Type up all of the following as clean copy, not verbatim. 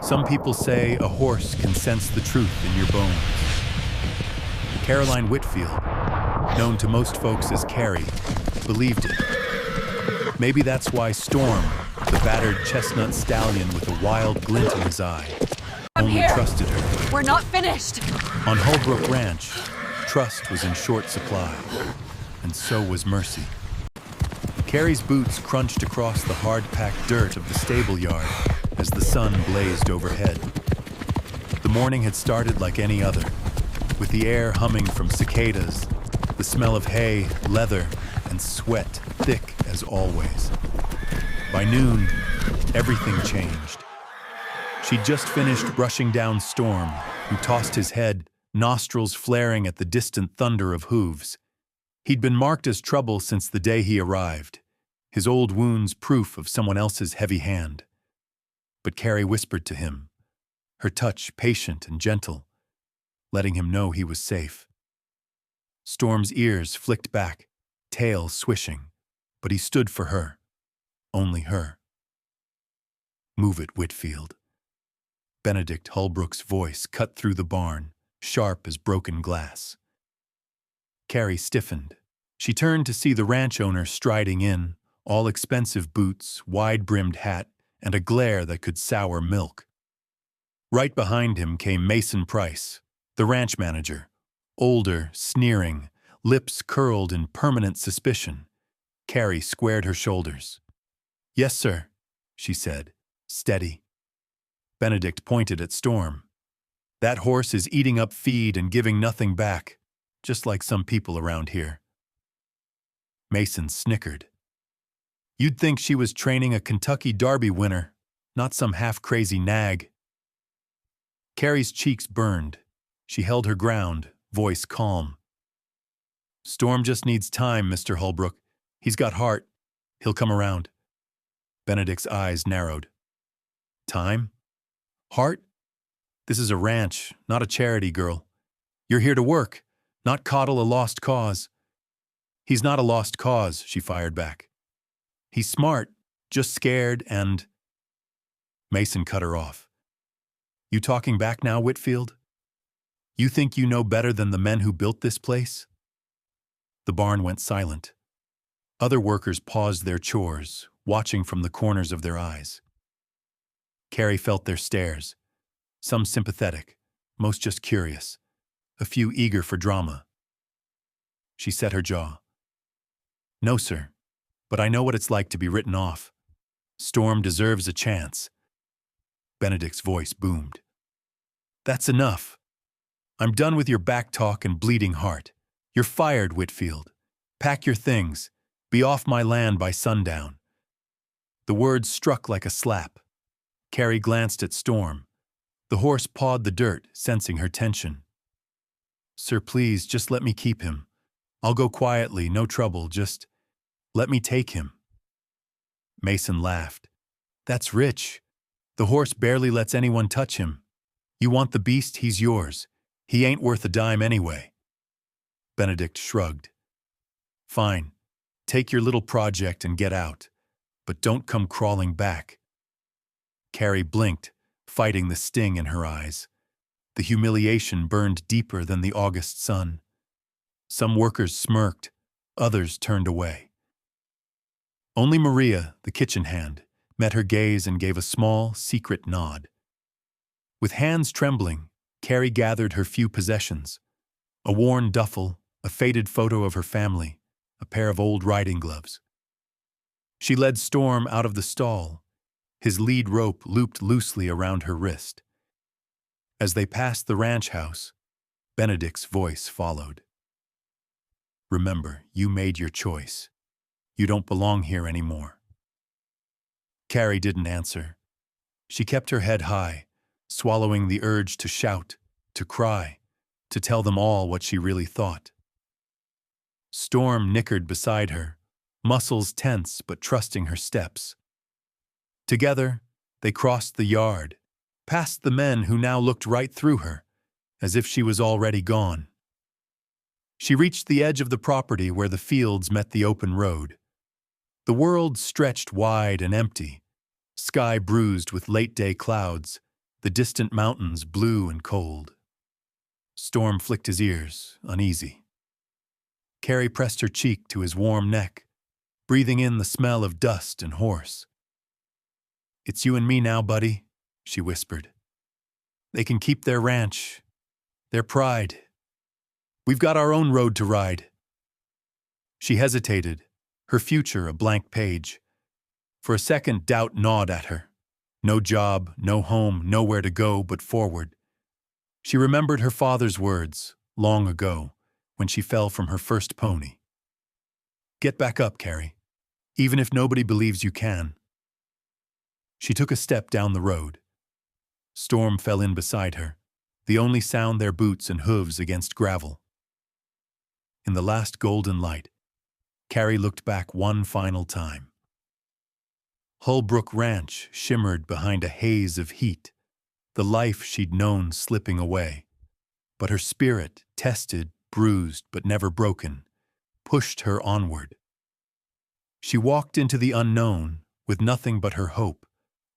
Some people say a horse can sense the truth in your bones. Caroline Whitfield, known to most folks as Carrie, believed it. Maybe that's why Storm, the battered chestnut stallion with a wild glint in his eye, only trusted her. We're not finished. On Hullbrook Ranch, trust was in short supply, and so was mercy. Carrie's boots crunched across the hard-packed dirt of the stable yard as the sun blazed overhead. The morning had started like any other, with the air humming from cicadas, the smell of hay, leather, and sweat thick as always. By noon, everything changed. She'd just finished brushing down Storm, who tossed his head, nostrils flaring at the distant thunder of hooves. He'd been marked as trouble since the day he arrived, his old wounds proof of someone else's heavy hand. But Carrie whispered to him, her touch patient and gentle, letting him know he was safe. Storm's ears flicked back, tail swishing, but he stood for her, only her. "Move it, Whitfield." Benedict Hullbrook's voice cut through the barn, sharp as broken glass. Carrie stiffened. She turned to see the ranch owner striding in, all expensive boots, wide-brimmed hat, and a glare that could sour milk. Right behind him came Mason Price, the ranch manager, older, sneering, lips curled in permanent suspicion. Carrie squared her shoulders. "Yes, sir," she said, steady. Benedict pointed at Storm. "That horse is eating up feed and giving nothing back, just like some people around here." Mason snickered. "You'd think she was training a Kentucky Derby winner, not some half-crazy nag." Carrie's cheeks burned. She held her ground, voice calm. "Storm just needs time, Mr. Hullbrook. He's got heart. He'll come around." Benedict's eyes narrowed. "Time? Heart? This is a ranch, not a charity, girl. You're here to work, not coddle a lost cause." "He's not a lost cause," she fired back. "He's smart, just scared and—" Mason cut her off. "You talking back now, Whitfield? You think you know better than the men who built this place?" The barn went silent. Other workers paused their chores, watching from the corners of their eyes. Carrie felt their stares, some sympathetic, most just curious, a few eager for drama. She set her jaw. "No, sir, but I know what it's like to be written off. Storm deserves a chance." Benedict's voice boomed. "That's enough. I'm done with your back talk and bleeding heart. You're fired, Whitfield. Pack your things. Be off my land by sundown." The words struck like a slap. Carrie glanced at Storm. The horse pawed the dirt, sensing her tension. "Sir, please, just let me keep him. I'll go quietly, no trouble, just let me take him." Mason laughed. "That's rich. The horse barely lets anyone touch him. You want the beast, he's yours. He ain't worth a dime anyway." Benedict shrugged. "Fine. Take your little project and get out. But don't come crawling back." Carrie blinked, fighting the sting in her eyes. The humiliation burned deeper than the August sun. Some workers smirked, others turned away. Only Maria, the kitchen hand, met her gaze and gave a small, secret nod. With hands trembling, Carrie gathered her few possessions: a worn duffel, a faded photo of her family, a pair of old riding gloves. She led Storm out of the stall, his lead rope looped loosely around her wrist. As they passed the ranch house, Benedict's voice followed. "Remember, you made your choice. You don't belong here anymore." Carrie didn't answer. She kept her head high, swallowing the urge to shout, to cry, to tell them all what she really thought. Storm nickered beside her, muscles tense but trusting her steps. Together, they crossed the yard, past the men who now looked right through her, as if she was already gone. She reached the edge of the property where the fields met the open road. The world stretched wide and empty, sky bruised with late-day clouds, the distant mountains blue and cold. Storm flicked his ears, uneasy. Carrie pressed her cheek to his warm neck, breathing in the smell of dust and horse. "It's you and me now, buddy," she whispered. "They can keep their ranch, their pride. We've got our own road to ride." She hesitated, her future a blank page. For a second, doubt gnawed at her. No job, no home, nowhere to go but forward. She remembered her father's words, long ago, when she fell from her first pony. "Get back up, Carrie, even if nobody believes you can." She took a step down the road. Storm fell in beside her, the only sound their boots and hooves against gravel. In the last golden light, Carrie looked back one final time. Hullbrook Ranch shimmered behind a haze of heat, the life she'd known slipping away. But her spirit, tested, bruised but never broken, pushed her onward. She walked into the unknown with nothing but her hope,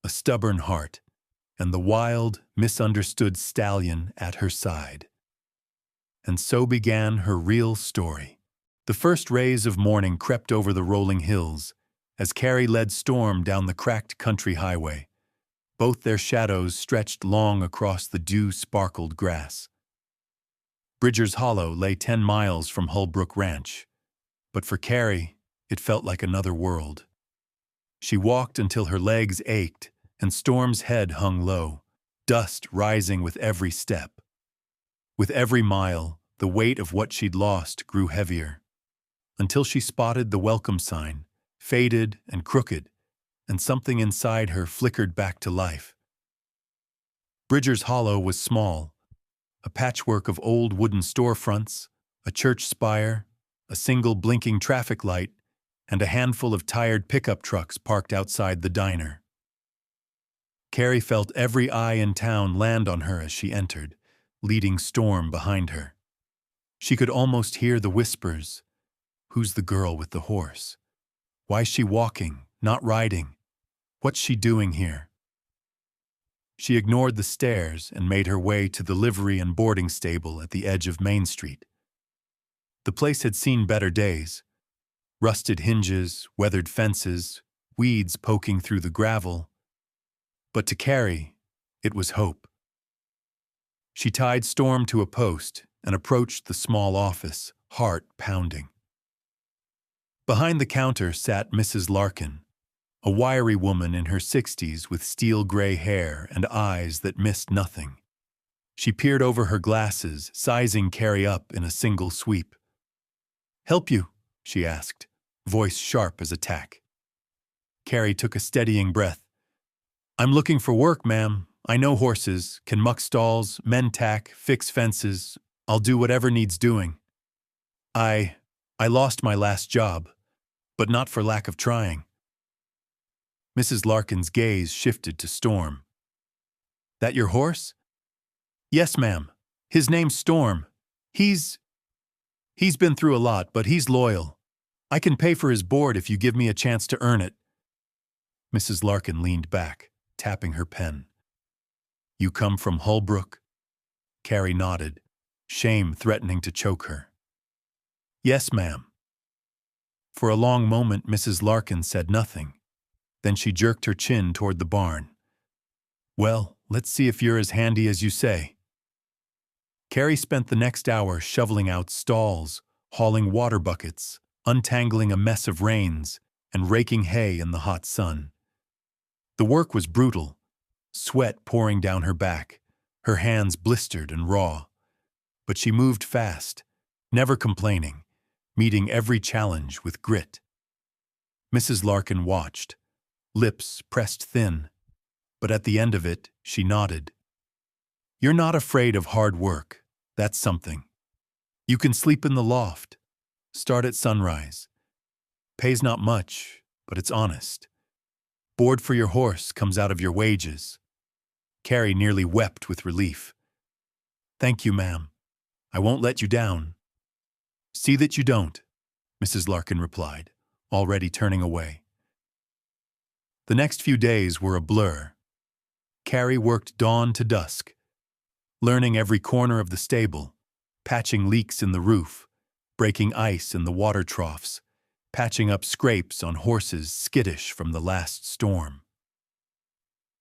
a stubborn heart, and the wild, misunderstood stallion at her side. And so began her real story. The first rays of morning crept over the rolling hills as Carrie led Storm down the cracked country highway. Both their shadows stretched long across the dew-sparkled grass. Bridger's Hollow lay 10 miles from Hullbrook Ranch, but for Carrie, it felt like another world. She walked until her legs ached and Storm's head hung low, dust rising with every step. With every mile, the weight of what she'd lost grew heavier, until she spotted the welcome sign, faded and crooked, and something inside her flickered back to life. Bridger's Hollow was small, a patchwork of old wooden storefronts, a church spire, a single blinking traffic light, and a handful of tired pickup trucks parked outside the diner. Carrie felt every eye in town land on her as she entered, leading Storm behind her. She could almost hear the whispers. Who's the girl with the horse? Why's she walking, not riding? What's she doing here? She ignored the stares and made her way to the livery and boarding stable at the edge of Main Street. The place had seen better days. Rusted hinges, weathered fences, weeds poking through the gravel. But to Carrie, it was hope. She tied Storm to a post and approached the small office, heart pounding. Behind the counter sat Mrs. Larkin, a wiry woman in her 60s with steel-gray hair and eyes that missed nothing. She peered over her glasses, sizing Carrie up in a single sweep. "Help you?" she asked, voice sharp as a tack. Carrie took a steadying breath. "I'm looking for work, ma'am. I know horses, can muck stalls, mend tack, fix fences. I'll do whatever needs doing. I lost my last job, but not for lack of trying." Mrs. Larkin's gaze shifted to Storm. "That your horse?" "Yes, ma'am. His name's Storm. He's been through a lot, but he's loyal. I can pay for his board if you give me a chance to earn it." Mrs. Larkin leaned back, tapping her pen. "You come from Hullbrook?" Carrie nodded, shame threatening to choke her. "Yes, ma'am." For a long moment, Mrs. Larkin said nothing. Then she jerked her chin toward the barn. "Well, let's see if you're as handy as you say." Carrie spent the next hour shoveling out stalls, hauling water buckets, untangling a mess of reins, and raking hay in the hot sun. The work was brutal, sweat pouring down her back, her hands blistered and raw. But she moved fast, never complaining, meeting every challenge with grit. Mrs. Larkin watched, lips pressed thin, but at the end of it, she nodded. "You're not afraid of hard work. That's something. You can sleep in the loft. Start at sunrise. Pays not much, but it's honest. Board for your horse comes out of your wages." Carrie nearly wept with relief. "Thank you, ma'am. I won't let you down." "See that you don't," Mrs. Larkin replied, already turning away. The next few days were a blur. Carrie worked dawn to dusk, learning every corner of the stable, patching leaks in the roof, breaking ice in the water troughs, patching up scrapes on horses skittish from the last storm.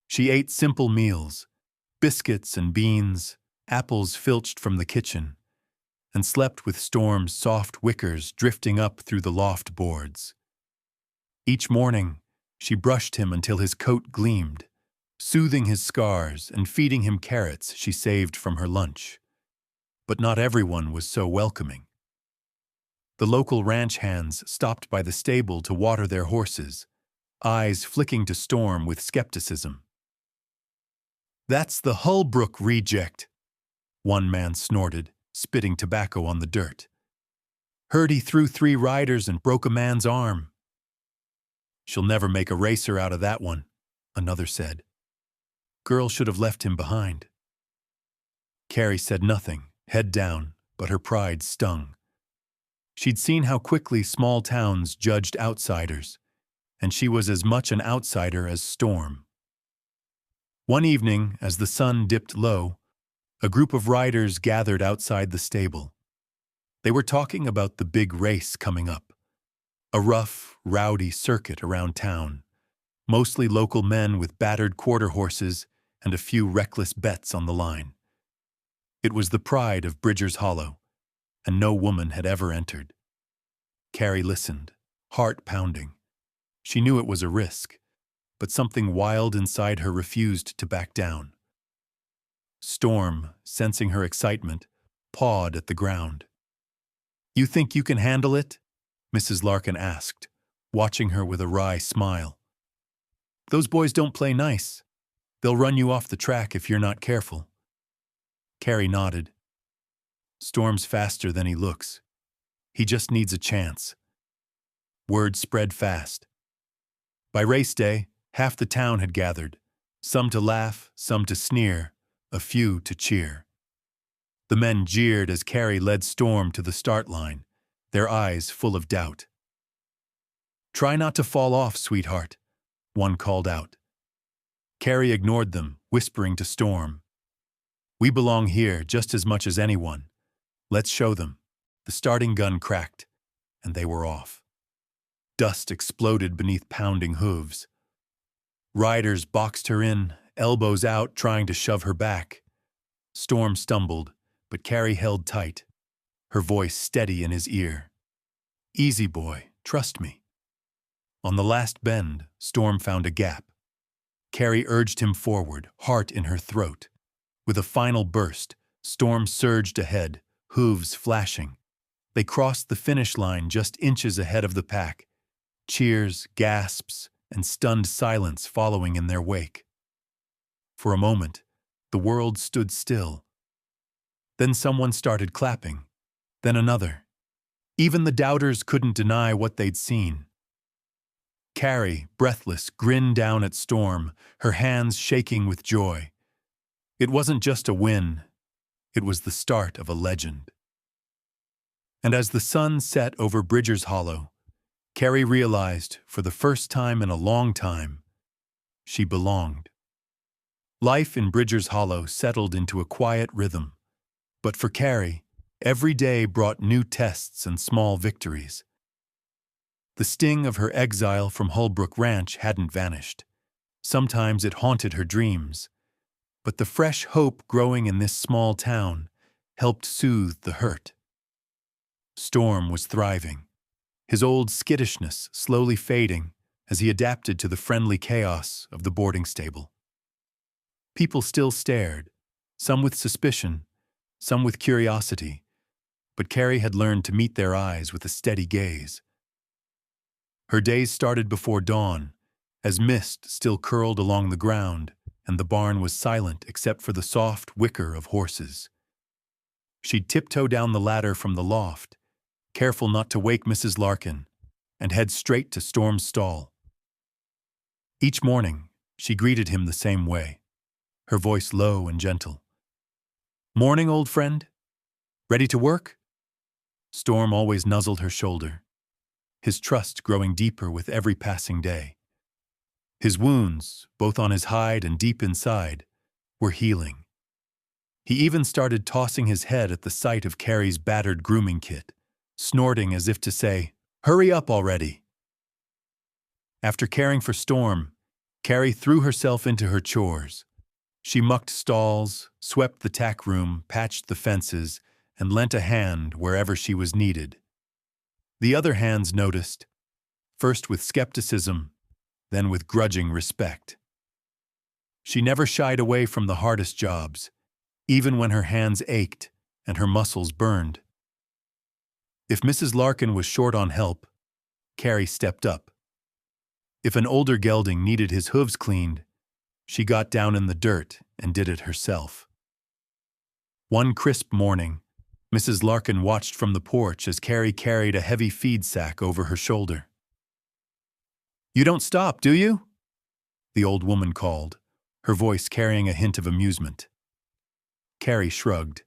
She ate simple meals, biscuits and beans, apples filched from the kitchen, and slept with Storm's soft wickers drifting up through the loft boards. Each morning, she brushed him until his coat gleamed, soothing his scars and feeding him carrots she saved from her lunch. But not everyone was so welcoming. The local ranch hands stopped by the stable to water their horses, eyes flicking to Storm with skepticism. "That's the Hullbrook reject," one man snorted, spitting tobacco on the dirt. "Heard he threw 3 riders and broke a man's arm." "She'll never make a racer out of that one," another said. "Girl should have left him behind." Carrie said nothing, head down, but her pride stung. She'd seen how quickly small towns judged outsiders, and she was as much an outsider as Storm. One evening, as the sun dipped low, a group of riders gathered outside the stable. They were talking about the big race coming up, a rough, rowdy circuit around town, mostly local men with battered quarter horses and a few reckless bets on the line. It was the pride of Bridger's Hollow, and no woman had ever entered. Carrie listened, heart pounding. She knew it was a risk, but something wild inside her refused to back down. Storm, sensing her excitement, pawed at the ground. "You think you can handle it?" Mrs. Larkin asked, watching her with a wry smile. "Those boys don't play nice. They'll run you off the track if you're not careful." Carrie nodded. "Storm's faster than he looks. He just needs a chance." Word spread fast. By race day, half the town had gathered, some to laugh, some to sneer, a few to cheer. The men jeered as Carrie led Storm to the start line, their eyes full of doubt. "Try not to fall off, sweetheart," one called out. Carrie ignored them, whispering to Storm, "We belong here just as much as anyone. Let's show them." The starting gun cracked, and they were off. Dust exploded beneath pounding hooves. Riders boxed her in, elbows out, trying to shove her back. Storm stumbled, but Carrie held tight, her voice steady in his ear. "Easy, boy, trust me." On the last bend, Storm found a gap. Carrie urged him forward, heart in her throat. With a final burst, Storm surged ahead, hooves flashing. They crossed the finish line just inches ahead of the pack, cheers, gasps, and stunned silence following in their wake. For a moment, the world stood still. Then someone started clapping, then another. Even the doubters couldn't deny what they'd seen. Carrie, breathless, grinned down at Storm, her hands shaking with joy. It wasn't just a win, it was the start of a legend. And as the sun set over Bridger's Hollow, Carrie realized, for the first time in a long time, she belonged. Life in Bridger's Hollow settled into a quiet rhythm, but for Carrie, every day brought new tests and small victories. The sting of her exile from Hullbrook Ranch hadn't vanished. Sometimes it haunted her dreams, but the fresh hope growing in this small town helped soothe the hurt. Storm was thriving, his old skittishness slowly fading as he adapted to the friendly chaos of the boarding stable. People still stared, some with suspicion, some with curiosity, but Carrie had learned to meet their eyes with a steady gaze. Her days started before dawn, as mist still curled along the ground and the barn was silent except for the soft whicker of horses. She'd tiptoe down the ladder from the loft, careful not to wake Mrs. Larkin, and head straight to Storm's stall. Each morning, she greeted him the same way, her voice low and gentle. "Morning, old friend? Ready to work?" Storm always nuzzled her shoulder, his trust growing deeper with every passing day. His wounds, both on his hide and deep inside, were healing. He even started tossing his head at the sight of Carrie's battered grooming kit, snorting as if to say, "Hurry up already." After caring for Storm, Carrie threw herself into her chores. She mucked stalls, swept the tack room, patched the fences, and lent a hand wherever she was needed. The other hands noticed, first with skepticism, then with grudging respect. She never shied away from the hardest jobs, even when her hands ached and her muscles burned. If Mrs. Larkin was short on help, Carrie stepped up. If an older gelding needed his hooves cleaned, she got down in the dirt and did it herself. One crisp morning, Mrs. Larkin watched from the porch as Carrie carried a heavy feed sack over her shoulder. "You don't stop, do you?" the old woman called, her voice carrying a hint of amusement. Carrie shrugged.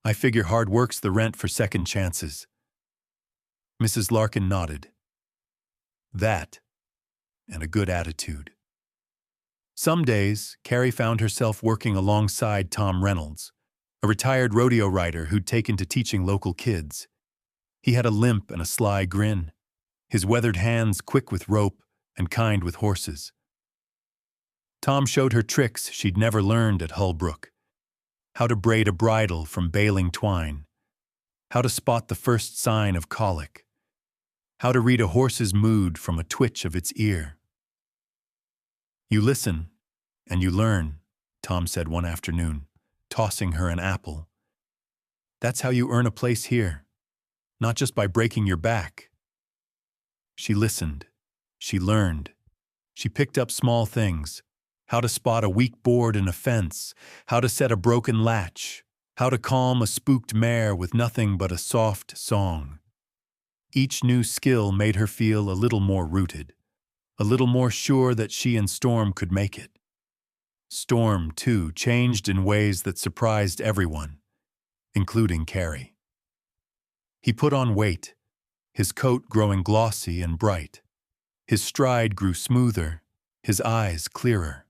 "I figure hard work's the rent for second chances." Mrs. Larkin nodded. That, and a good attitude. Some days, Carrie found herself working alongside Tom Reynolds, a retired rodeo rider who'd taken to teaching local kids. He had a limp and a sly grin, his weathered hands quick with rope and kind with horses. Tom showed her tricks she'd never learned at Hullbrook: how to braid a bridle from baling twine, how to spot the first sign of colic, how to read a horse's mood from a twitch of its ear. "You listen, and you learn," Tom said one afternoon, tossing her an apple. "That's how you earn a place here, not just by breaking your back." She listened. She learned. She picked up small things: how to spot a weak board in a fence, how to set a broken latch, how to calm a spooked mare with nothing but a soft song. Each new skill made her feel a little more rooted, a little more sure that she and Storm could make it. Storm, too, changed in ways that surprised everyone, including Carrie. He put on weight, his coat growing glossy and bright. His stride grew smoother, his eyes clearer.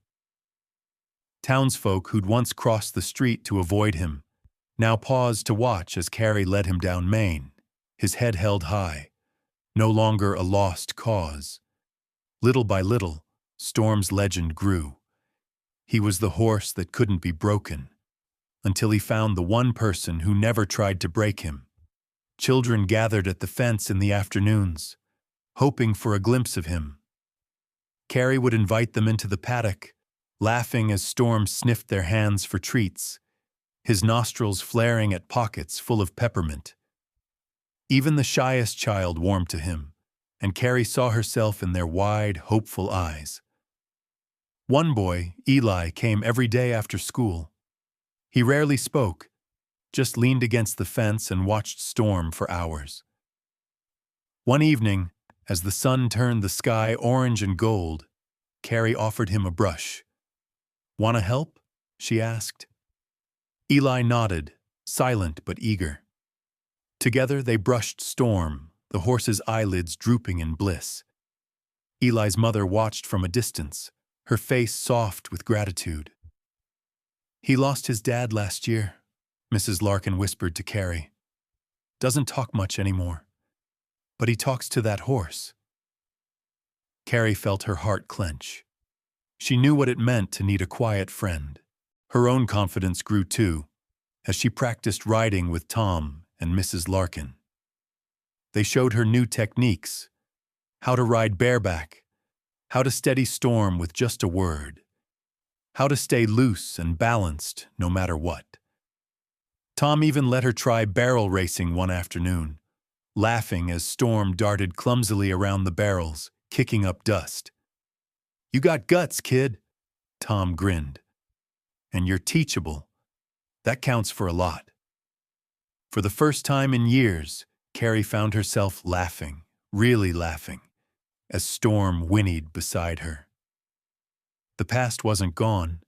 Townsfolk who'd once crossed the street to avoid him now paused to watch as Carrie led him down Main, his head held high, no longer a lost cause. Little by little, Storm's legend grew. He was the horse that couldn't be broken, until he found the one person who never tried to break him. Children gathered at the fence in the afternoons, hoping for a glimpse of him. Carrie would invite them into the paddock, laughing as Storm sniffed their hands for treats, his nostrils flaring at pockets full of peppermint. Even the shyest child warmed to him, and Carrie saw herself in their wide, hopeful eyes. One boy, Eli, came every day after school. He rarely spoke, just leaned against the fence and watched Storm for hours. One evening, as the sun turned the sky orange and gold, Carrie offered him a brush. "Want to help?" she asked. Eli nodded, silent but eager. Together they brushed Storm, the horse's eyelids drooping in bliss. Eli's mother watched from a distance, her face soft with gratitude. "He lost his dad last year," Mrs. Larkin whispered to Carrie. "Doesn't talk much anymore, but he talks to that horse." Carrie felt her heart clench. She knew what it meant to need a quiet friend. Her own confidence grew too, as she practiced riding with Tom and Mrs. Larkin. They showed her new techniques: how to ride bareback, how to steady Storm with just a word, how to stay loose and balanced no matter what. Tom even let her try barrel racing one afternoon, laughing as Storm darted clumsily around the barrels, kicking up dust. "You got guts, kid," Tom grinned. "And you're teachable. That counts for a lot." For the first time in years, Carrie found herself laughing, really laughing, as Storm whinnied beside her. The past wasn't gone,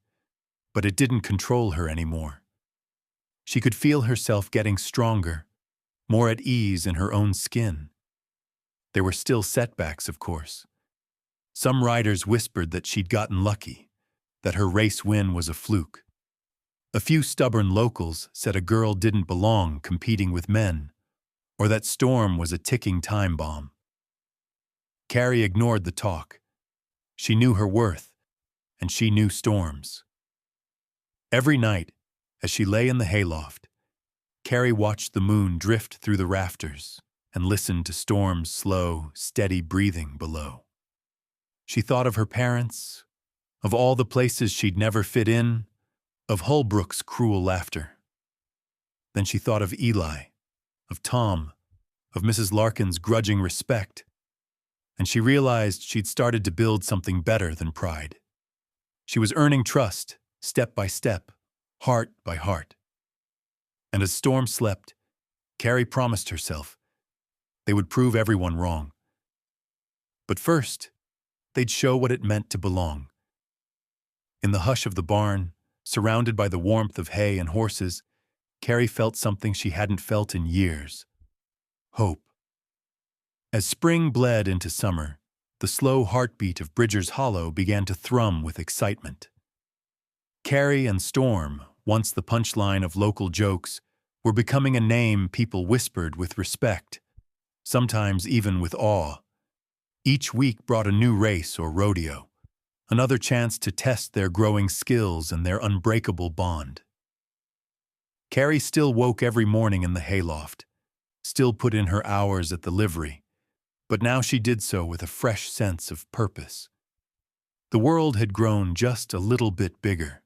but it didn't control her anymore. She could feel herself getting stronger, more at ease in her own skin. There were still setbacks, of course. Some riders whispered that she'd gotten lucky, that her race win was a fluke. A few stubborn locals said a girl didn't belong competing with men, or that Storm was a ticking time bomb. Carrie ignored the talk. She knew her worth, and she knew Storm's. Every night, as she lay in the hayloft, Carrie watched the moon drift through the rafters and listened to Storm's slow, steady breathing below. She thought of her parents, of all the places she'd never fit in, of Hullbrook's cruel laughter. Then she thought of Eli, of Tom, of Mrs. Larkin's grudging respect, and she realized she'd started to build something better than pride. She was earning trust, step by step, heart by heart. And as Storm slept, Carrie promised herself they would prove everyone wrong. But first, they'd show what it meant to belong. In the hush of the barn, surrounded by the warmth of hay and horses, Carrie felt something she hadn't felt in years: hope. As spring bled into summer, the slow heartbeat of Bridger's Hollow began to thrum with excitement. Carrie and Storm, once the punchline of local jokes, were becoming a name people whispered with respect, sometimes even with awe. Each week brought a new race or rodeo, another chance to test their growing skills and their unbreakable bond. Carrie still woke every morning in the hayloft, still put in her hours at the livery, but now she did so with a fresh sense of purpose. The world had grown just a little bit bigger.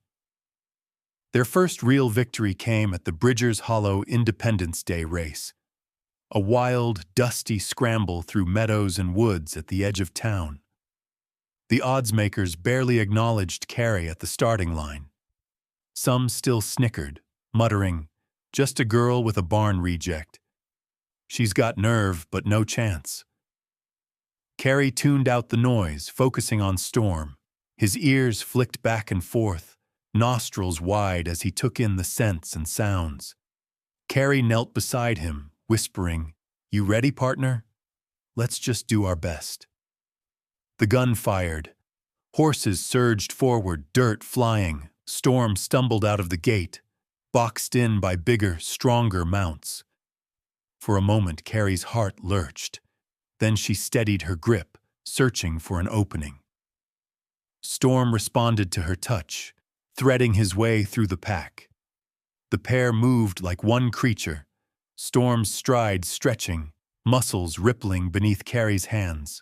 Their first real victory came at the Bridger's Hollow Independence Day race, a wild, dusty scramble through meadows and woods at the edge of town. The oddsmakers barely acknowledged Carrie at the starting line. Some still snickered, muttering, "Just a girl with a barn reject. She's got nerve, but no chance." Carrie tuned out the noise, focusing on Storm. His ears flicked back and forth, nostrils wide as he took in the scents and sounds. Carrie knelt beside him, whispering, "You ready, partner? Let's just do our best." The gun fired. Horses surged forward, dirt flying. Storm stumbled out of the gate, boxed in by bigger, stronger mounts. For a moment, Carrie's heart lurched. Then she steadied her grip, searching for an opening. Storm responded to her touch, threading his way through the pack. The pair moved like one creature, Storm's stride stretching, muscles rippling beneath Carrie's hands.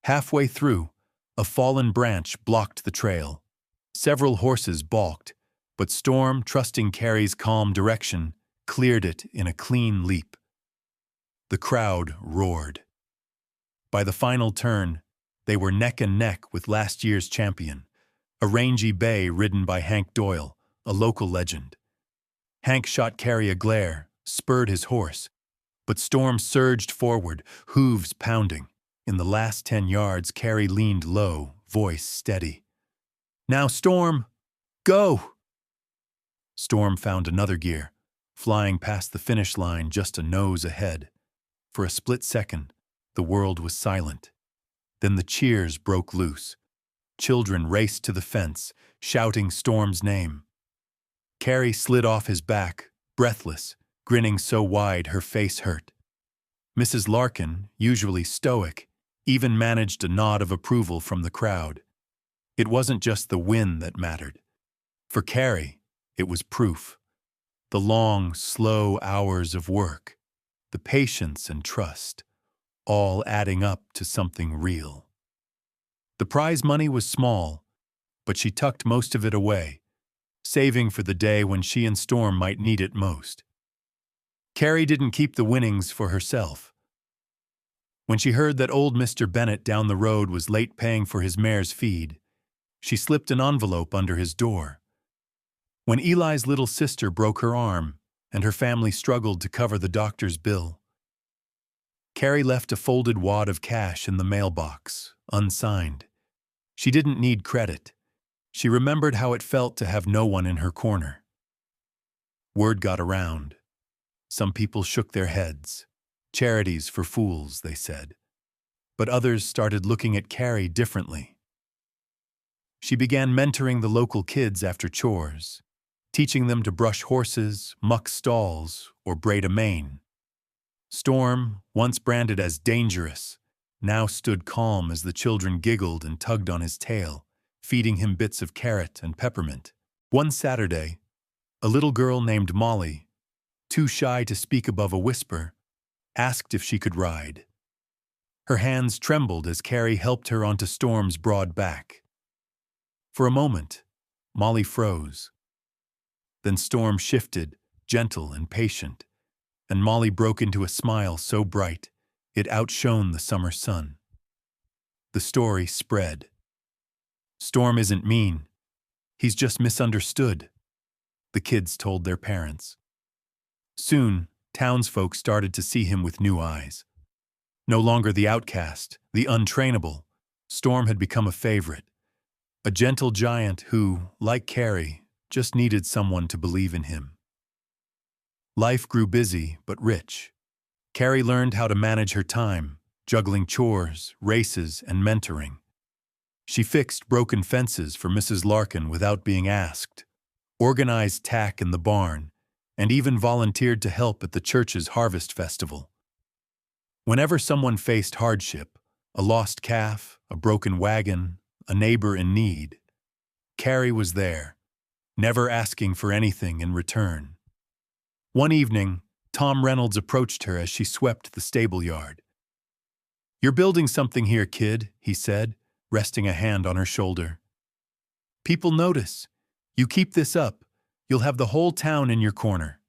Halfway through, a fallen branch blocked the trail. Several horses balked, but Storm, trusting Carrie's calm direction, cleared it in a clean leap. The crowd roared. By the final turn, they were neck and neck with last year's champion, a rangy bay ridden by Hank Doyle, a local legend. Hank shot Carrie a glare, spurred his horse, but Storm surged forward, hooves pounding. In the last 10 yards, Carrie leaned low, voice steady. "Now, Storm, go!" Storm found another gear, flying past the finish line just a nose ahead. For a split second, the world was silent. Then the cheers broke loose. Children raced to the fence, shouting Storm's name. Carrie slid off his back, breathless, grinning so wide her face hurt. Mrs. Larkin, usually stoic, even managed a nod of approval from the crowd. It wasn't just the win that mattered. For Carrie, it was proof. The long, slow hours of work, the patience and trust, all adding up to something real. The prize money was small, but she tucked most of it away, saving for the day when she and Storm might need it most. Carrie didn't keep the winnings for herself. When she heard that old Mr. Bennett down the road was late paying for his mare's feed, she slipped an envelope under his door. When Eli's little sister broke her arm and her family struggled to cover the doctor's bill, Carrie left a folded wad of cash in the mailbox, unsigned. She didn't need credit. She remembered how it felt to have no one in her corner. Word got around. Some people shook their heads. Charities for fools, they said. but others started looking at Carrie differently. She began mentoring the local kids after chores, teaching them to brush horses, muck stalls, or braid a mane. Storm, once branded as dangerous, now stood calm as the children giggled and tugged on his tail, feeding him bits of carrot and peppermint. One Saturday, a little girl named Molly, too shy to speak above a whisper, asked if she could ride. Her hands trembled as Carrie helped her onto Storm's broad back. For a moment, Molly froze. Then Storm shifted, gentle and patient, and Molly broke into a smile so bright it outshone the summer sun. The story spread. Storm isn't mean. He's just misunderstood, the kids told their parents. Soon, townsfolk started to see him with new eyes. No longer the outcast, the untrainable, Storm had become a favorite. A gentle giant who, like Carrie, just needed someone to believe in him. Life grew busy but rich. Carrie learned how to manage her time, juggling chores, races, and mentoring. She fixed broken fences for Mrs. Larkin without being asked, organized tack in the barn, and even volunteered to help at the church's harvest festival. Whenever someone faced hardship, a lost calf, a broken wagon, a neighbor in need, Carrie was there, never asking for anything in return. One evening, Tom Reynolds approached her as she swept the stable yard. "You're building something here, kid," he said, resting a hand on her shoulder. "People notice. You keep this up, you'll have the whole town in your corner."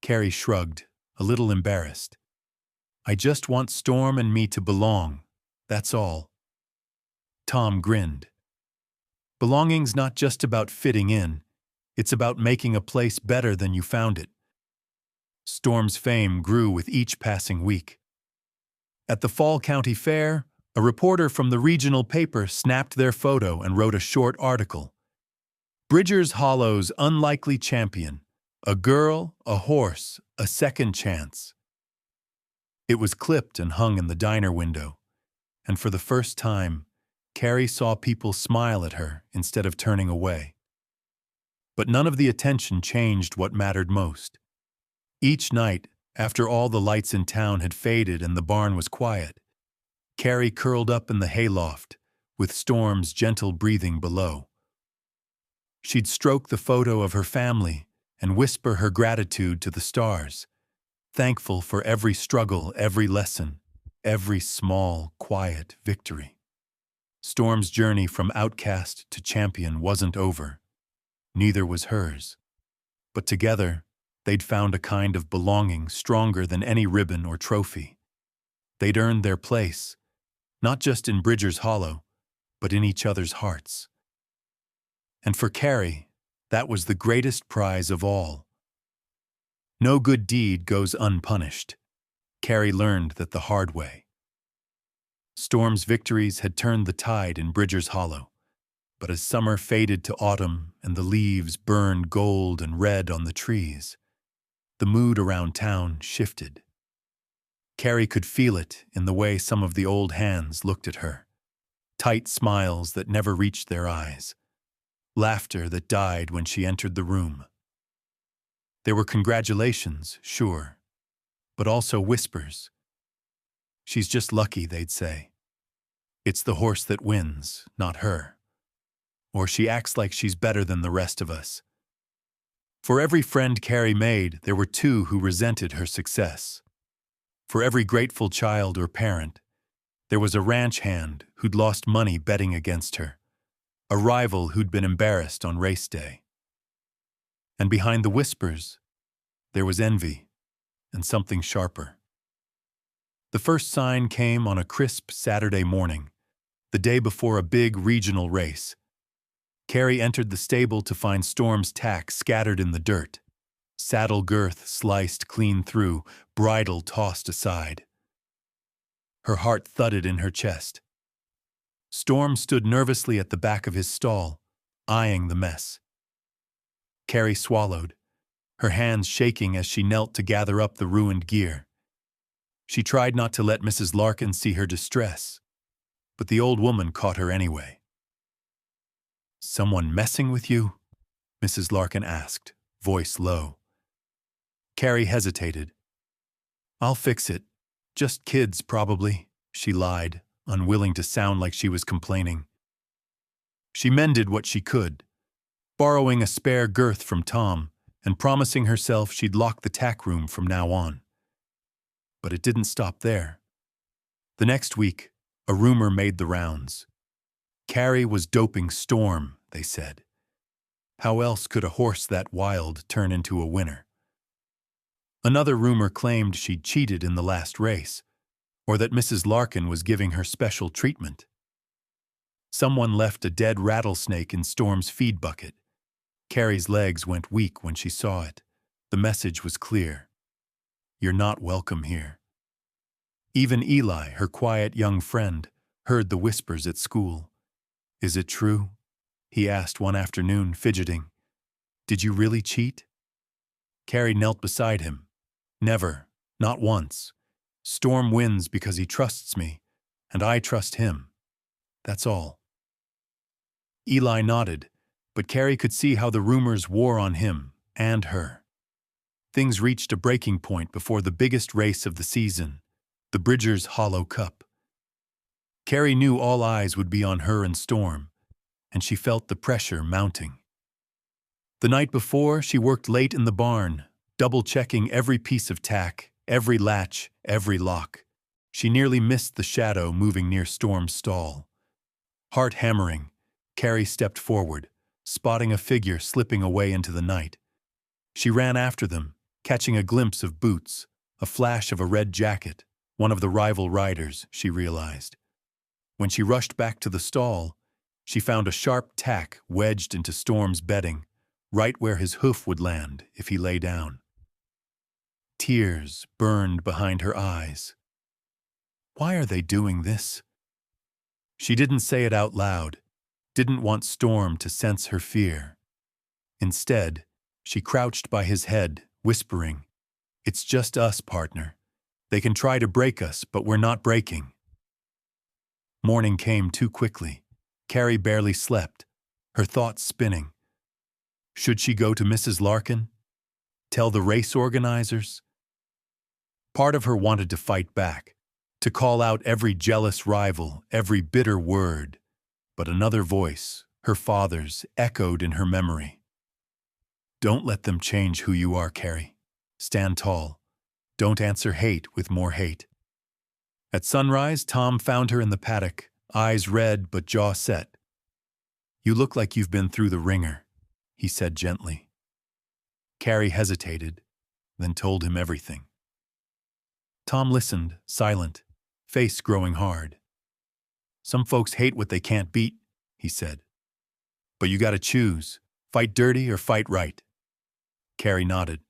Carrie shrugged, a little embarrassed. "I just want Storm and me to belong, that's all." Tom grinned. "Belonging's not just about fitting in, it's about making a place better than you found it." Storm's fame grew with each passing week. At the Fall County Fair, a reporter from the regional paper snapped their photo and wrote a short article. "Bridgers Hollow's unlikely champion, a girl, a horse, a second chance." It was clipped and hung in the diner window, and for the first time, Carrie saw people smile at her instead of turning away. But none of the attention changed what mattered most. Each night, after all the lights in town had faded and the barn was quiet, Carrie curled up in the hayloft, with Storm's gentle breathing below. She'd stroke the photo of her family and whisper her gratitude to the stars, thankful for every struggle, every lesson, every small, quiet victory. Storm's journey from outcast to champion wasn't over. Neither was hers. But together, they'd found a kind of belonging stronger than any ribbon or trophy. They'd earned their place, not just in Bridgers Hollow, but in each other's hearts. And for Carrie, that was the greatest prize of all. No good deed goes unpunished. Carrie learned that the hard way. Storm's victories had turned the tide in Bridgers Hollow, but as summer faded to autumn and the leaves burned gold and red on the trees, the mood around town shifted. Carrie could feel it in the way some of the old hands looked at her. Tight smiles that never reached their eyes. Laughter that died when she entered the room. There were congratulations, sure, but also whispers. "She's just lucky," they'd say. "It's the horse that wins, not her." Or "She acts like she's better than the rest of us." For every friend Carrie made, there were two who resented her success. For every grateful child or parent, there was a ranch hand who'd lost money betting against her, a rival who'd been embarrassed on race day. And behind the whispers, there was envy and something sharper. The first sign came on a crisp Saturday morning, the day before a big regional race. Carrie entered the stable to find Storm's tack scattered in the dirt, saddle girth sliced clean through, bridle tossed aside. Her heart thudded in her chest. Storm stood nervously at the back of his stall, eyeing the mess. Carrie swallowed, her hands shaking as she knelt to gather up the ruined gear. She tried not to let Mrs. Larkin see her distress, but the old woman caught her anyway. "Someone messing with you?" Mrs. Larkin asked, voice low. Carrie hesitated. "I'll fix it. Just kids, probably," she lied, unwilling to sound like she was complaining. She mended what she could, borrowing a spare girth from Tom and promising herself she'd lock the tack room from now on. But it didn't stop there. The next week, a rumor made the rounds. Carrie was doping Storm, they said. How else could a horse that wild turn into a winner? Another rumor claimed she'd cheated in the last race, or that Mrs. Larkin was giving her special treatment. Someone left a dead rattlesnake in Storm's feed bucket. Carrie's legs went weak when she saw it. The message was clear. You're not welcome here. Even Eli, her quiet young friend, heard the whispers at school. Is it true? He asked one afternoon, fidgeting. Did you really cheat? Carrie knelt beside him. Never, not once. Storm wins because he trusts me, and I trust him. That's all. Eli nodded, but Carrie could see how the rumors wore on him and her. Things reached a breaking point before the biggest race of the season, the Bridgers Hollow Cup. Carrie knew all eyes would be on her and Storm, and she felt the pressure mounting. The night before, she worked late in the barn, double-checking every piece of tack, every latch, every lock. She nearly missed the shadow moving near Storm's stall. Heart hammering, Carrie stepped forward, spotting a figure slipping away into the night. She ran after them, catching a glimpse of boots, a flash of a red jacket, one of the rival riders, she realized. When she rushed back to the stall, she found a sharp tack wedged into Storm's bedding, right where his hoof would land if he lay down. Tears burned behind her eyes. Why are they doing this? She didn't say it out loud, didn't want Storm to sense her fear. Instead, she crouched by his head, whispering, It's just us, partner. They can try to break us, but we're not breaking. Morning came too quickly. Carrie barely slept, her thoughts spinning. Should she go to Mrs. Larkin? Tell the race organizers? Part of her wanted to fight back, to call out every jealous rival, every bitter word. But another voice, her father's, echoed in her memory. Don't let them change who you are, Carrie. Stand tall. Don't answer hate with more hate. At sunrise, Tom found her in the paddock, eyes red but jaw set. You look like you've been through the ringer, he said gently. Carrie hesitated, then told him everything. Tom listened, silent, face growing hard. Some folks hate what they can't beat, he said. But you gotta choose, fight dirty or fight right. Carrie nodded.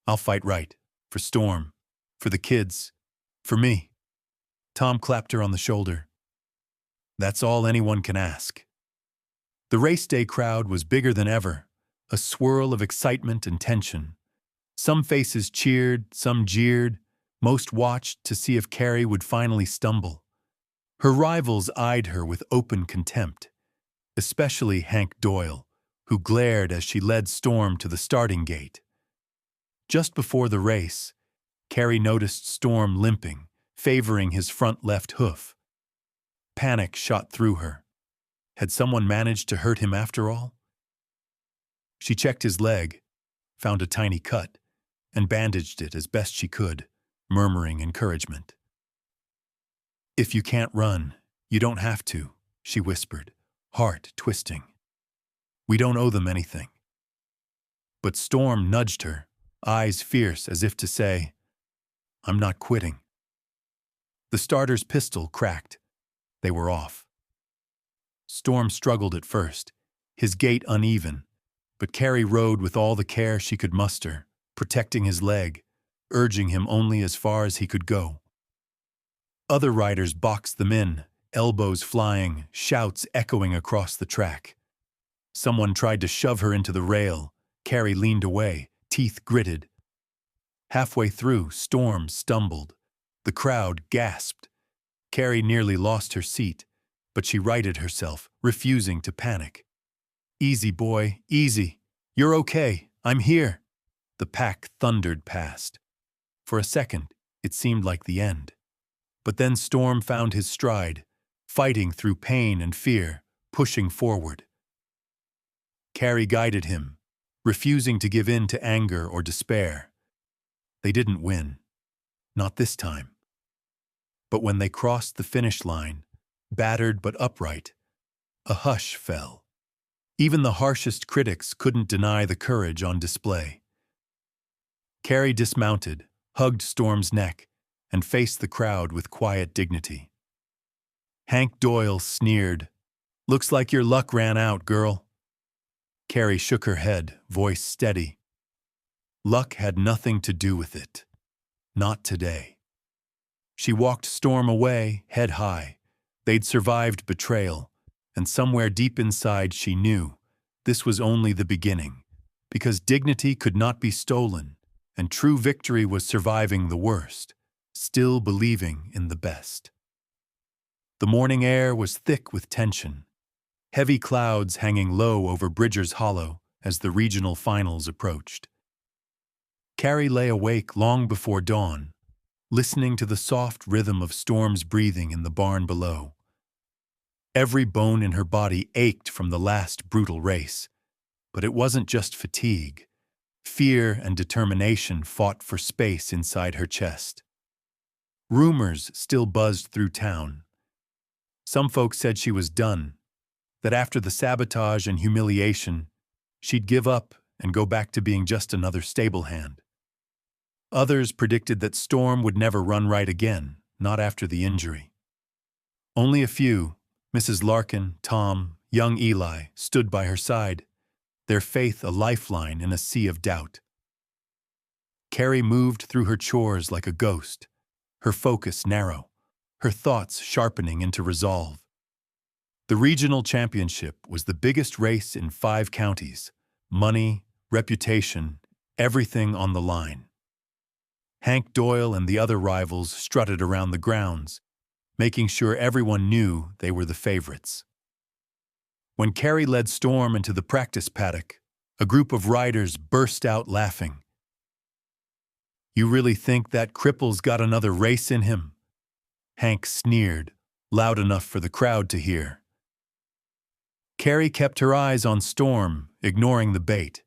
I'll fight right, for Storm, for the kids, for me. Tom clapped her on the shoulder. That's all anyone can ask. The race day crowd was bigger than ever, a swirl of excitement and tension. Some faces cheered, some jeered, most watched to see if Carrie would finally stumble. Her rivals eyed her with open contempt, especially Hank Doyle, who glared as she led Storm to the starting gate. Just before the race, Carrie noticed Storm limping, favoring his front left hoof. Panic shot through her. Had someone managed to hurt him after all? She checked his leg, found a tiny cut, and bandaged it as best she could, murmuring encouragement. If you can't run, you don't have to, she whispered, heart twisting. We don't owe them anything. But Storm nudged her, eyes fierce as if to say, I'm not quitting. The starter's pistol cracked. They were off. Storm struggled at first, his gait uneven, but Carrie rode with all the care she could muster, protecting his leg, urging him only as far as he could go. Other riders boxed them in, elbows flying, shouts echoing across the track. Someone tried to shove her into the rail. Carrie leaned away, teeth gritted. Halfway through, Storm stumbled, The crowd gasped. Carrie nearly lost her seat, but she righted herself, refusing to panic. "Easy, boy, easy. You're okay. I'm here." The pack thundered past. For a second, it seemed like the end. But then Storm found his stride, fighting through pain and fear, pushing forward. Carrie guided him, refusing to give in to anger or despair. They didn't win. Not this time. But when they crossed the finish line, battered but upright, a hush fell. Even the harshest critics couldn't deny the courage on display. Carrie dismounted, hugged Storm's neck, and faced the crowd with quiet dignity. Hank Doyle sneered, "Looks like your luck ran out, girl." Carrie shook her head, voice steady. Luck had nothing to do with it. Not today. She walked Storm away, head high. They'd survived betrayal, and somewhere deep inside she knew this was only the beginning, because dignity could not be stolen, and true victory was surviving the worst, still believing in the best. The morning air was thick with tension, heavy clouds hanging low over Bridger's Hollow as the regional finals approached. Carrie lay awake long before dawn, listening to the soft rhythm of Storm's breathing in the barn below. Every bone in her body ached from the last brutal race, but it wasn't just fatigue. Fear and determination fought for space inside her chest. Rumors still buzzed through town. Some folks said she was done, that after the sabotage and humiliation, she'd give up and go back to being just another stable hand. Others predicted that Storm would never run right again, not after the injury. Only a few, Mrs. Larkin, Tom, young Eli, stood by her side, their faith a lifeline in a sea of doubt. Carrie moved through her chores like a ghost, her focus narrow, her thoughts sharpening into resolve. The regional championship was the biggest race in 5 counties. Money, reputation, everything on the line. Hank Doyle and the other rivals strutted around the grounds, making sure everyone knew they were the favorites. When Carrie led Storm into the practice paddock, a group of riders burst out laughing. "You really think that cripple's got another race in him?" Hank sneered, loud enough for the crowd to hear. Carrie kept her eyes on Storm, ignoring the bait.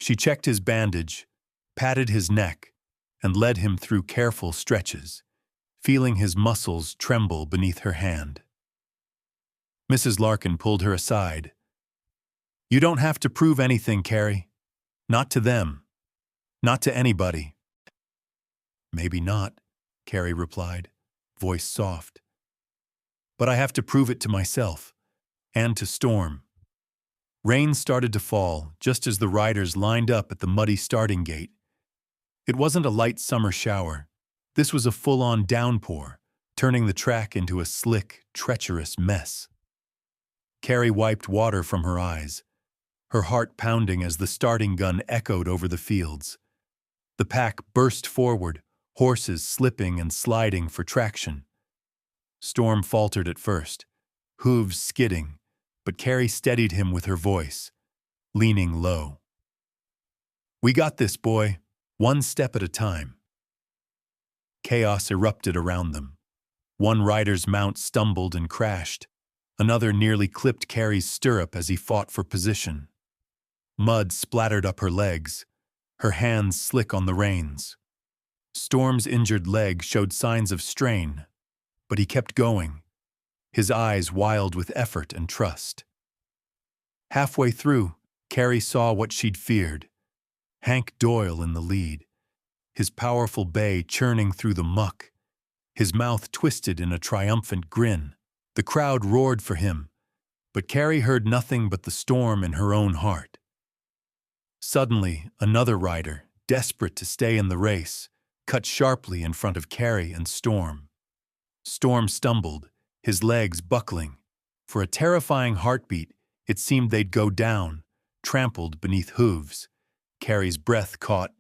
She checked his bandage, patted his neck, and led him through careful stretches, feeling his muscles tremble beneath her hand. Mrs. Larkin pulled her aside. "You don't have to prove anything, Carrie. Not to them. Not to anybody." "Maybe not," Carrie replied, voice soft. "But I have to prove it to myself, and to Storm." Rain started to fall just as the riders lined up at the muddy starting gate. It wasn't a light summer shower. This was a full-on downpour, turning the track into a slick, treacherous mess. Carrie wiped water from her eyes, her heart pounding as the starting gun echoed over the fields. The pack burst forward, horses slipping and sliding for traction. Storm faltered at first, hooves skidding, but Carrie steadied him with her voice, leaning low. "We got this, boy. One step at a time." Chaos erupted around them. One rider's mount stumbled and crashed. Another nearly clipped Carrie's stirrup as he fought for position. Mud splattered up her legs, her hands slick on the reins. Storm's injured leg showed signs of strain, but he kept going, his eyes wild with effort and trust. Halfway through, Carrie saw what she'd feared. Hank Doyle in the lead, his powerful bay churning through the muck, his mouth twisted in a triumphant grin. The crowd roared for him, but Carrie heard nothing but the storm in her own heart. Suddenly, another rider, desperate to stay in the race, cut sharply in front of Carrie and Storm. Storm stumbled, his legs buckling. For a terrifying heartbeat, it seemed they'd go down, trampled beneath hooves. Carrie's breath caught.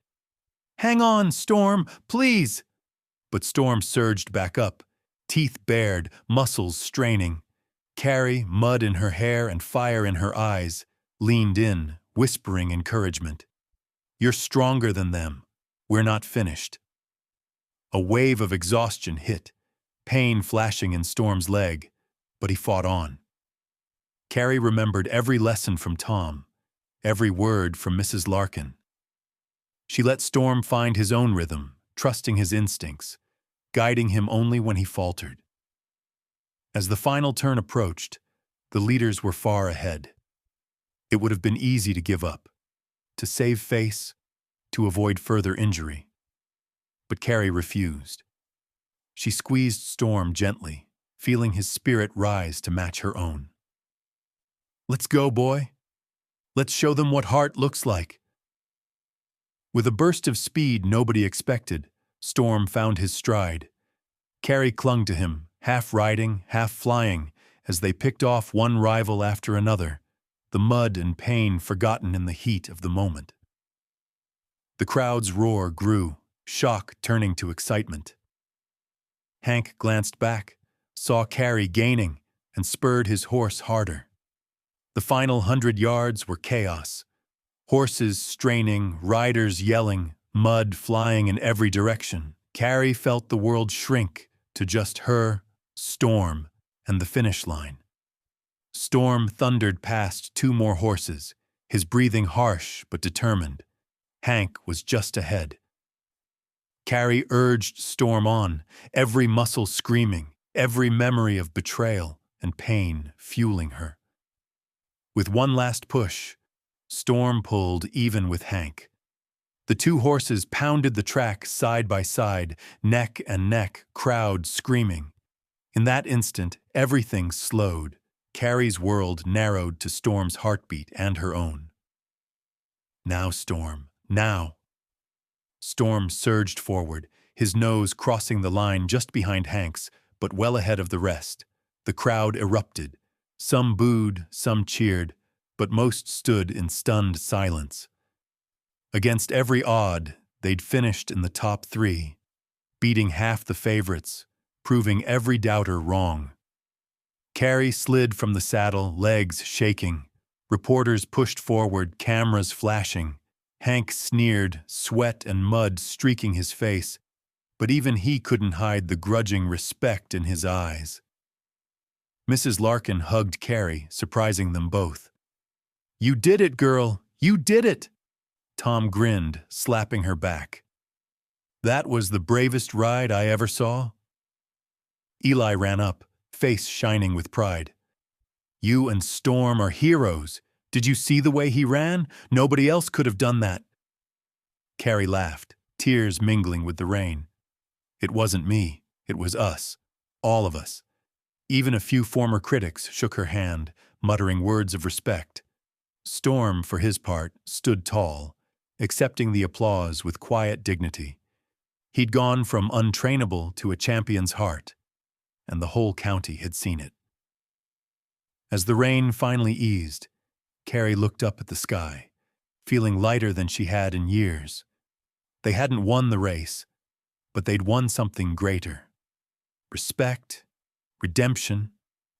"Hang on, Storm, please!" But Storm surged back up, teeth bared, muscles straining. Carrie, mud in her hair and fire in her eyes, leaned in, whispering encouragement. "You're stronger than them. We're not finished." A wave of exhaustion hit, pain flashing in Storm's leg, but he fought on. Carrie remembered every lesson from Tom, every word from Mrs. Larkin. She let Storm find his own rhythm, trusting his instincts, guiding him only when he faltered. As the final turn approached, the leaders were far ahead. It would have been easy to give up, to save face, to avoid further injury. But Carrie refused. She squeezed Storm gently, feeling his spirit rise to match her own. "Let's go, boy. Let's show them what heart looks like." With a burst of speed nobody expected, Storm found his stride. Carrie clung to him, half riding, half flying, as they picked off one rival after another, the mud and pain forgotten in the heat of the moment. The crowd's roar grew, shock turning to excitement. Hank glanced back, saw Carrie gaining, and spurred his horse harder. The final 100 yards were chaos. Horses straining, riders yelling, mud flying in every direction. Carrie felt the world shrink to just her, Storm, and the finish line. Storm thundered past 2 more horses, his breathing harsh but determined. Hank was just ahead. Carrie urged Storm on, every muscle screaming, every memory of betrayal and pain fueling her. With one last push, Storm pulled even with Hank. The 2 horses pounded the track side by side, neck and neck, crowd screaming. In that instant, everything slowed. Carrie's world narrowed to Storm's heartbeat and her own. "Now, Storm, now." Storm surged forward, his nose crossing the line just behind Hank's, but well ahead of the rest. The crowd erupted. Some booed, some cheered, but most stood in stunned silence. Against every odd, they'd finished in the top 3, beating half the favorites, proving every doubter wrong. Carrie slid from the saddle, legs shaking. Reporters pushed forward, cameras flashing. Hank sneered, sweat and mud streaking his face, but even he couldn't hide the grudging respect in his eyes. Mrs. Larkin hugged Carrie, surprising them both. "You did it, girl! You did it!" Tom grinned, slapping her back. "That was the bravest ride I ever saw." Eli ran up, face shining with pride. "You and Storm are heroes. Did you see the way he ran? Nobody else could have done that." Carrie laughed, tears mingling with the rain. "It wasn't me. It was us. All of us." Even a few former critics shook her hand, muttering words of respect. Storm, for his part, stood tall, accepting the applause with quiet dignity. He'd gone from untrainable to a champion's heart, and the whole county had seen it. As the rain finally eased, Carrie looked up at the sky, feeling lighter than she had in years. They hadn't won the race, but they'd won something greater. Respect, redemption,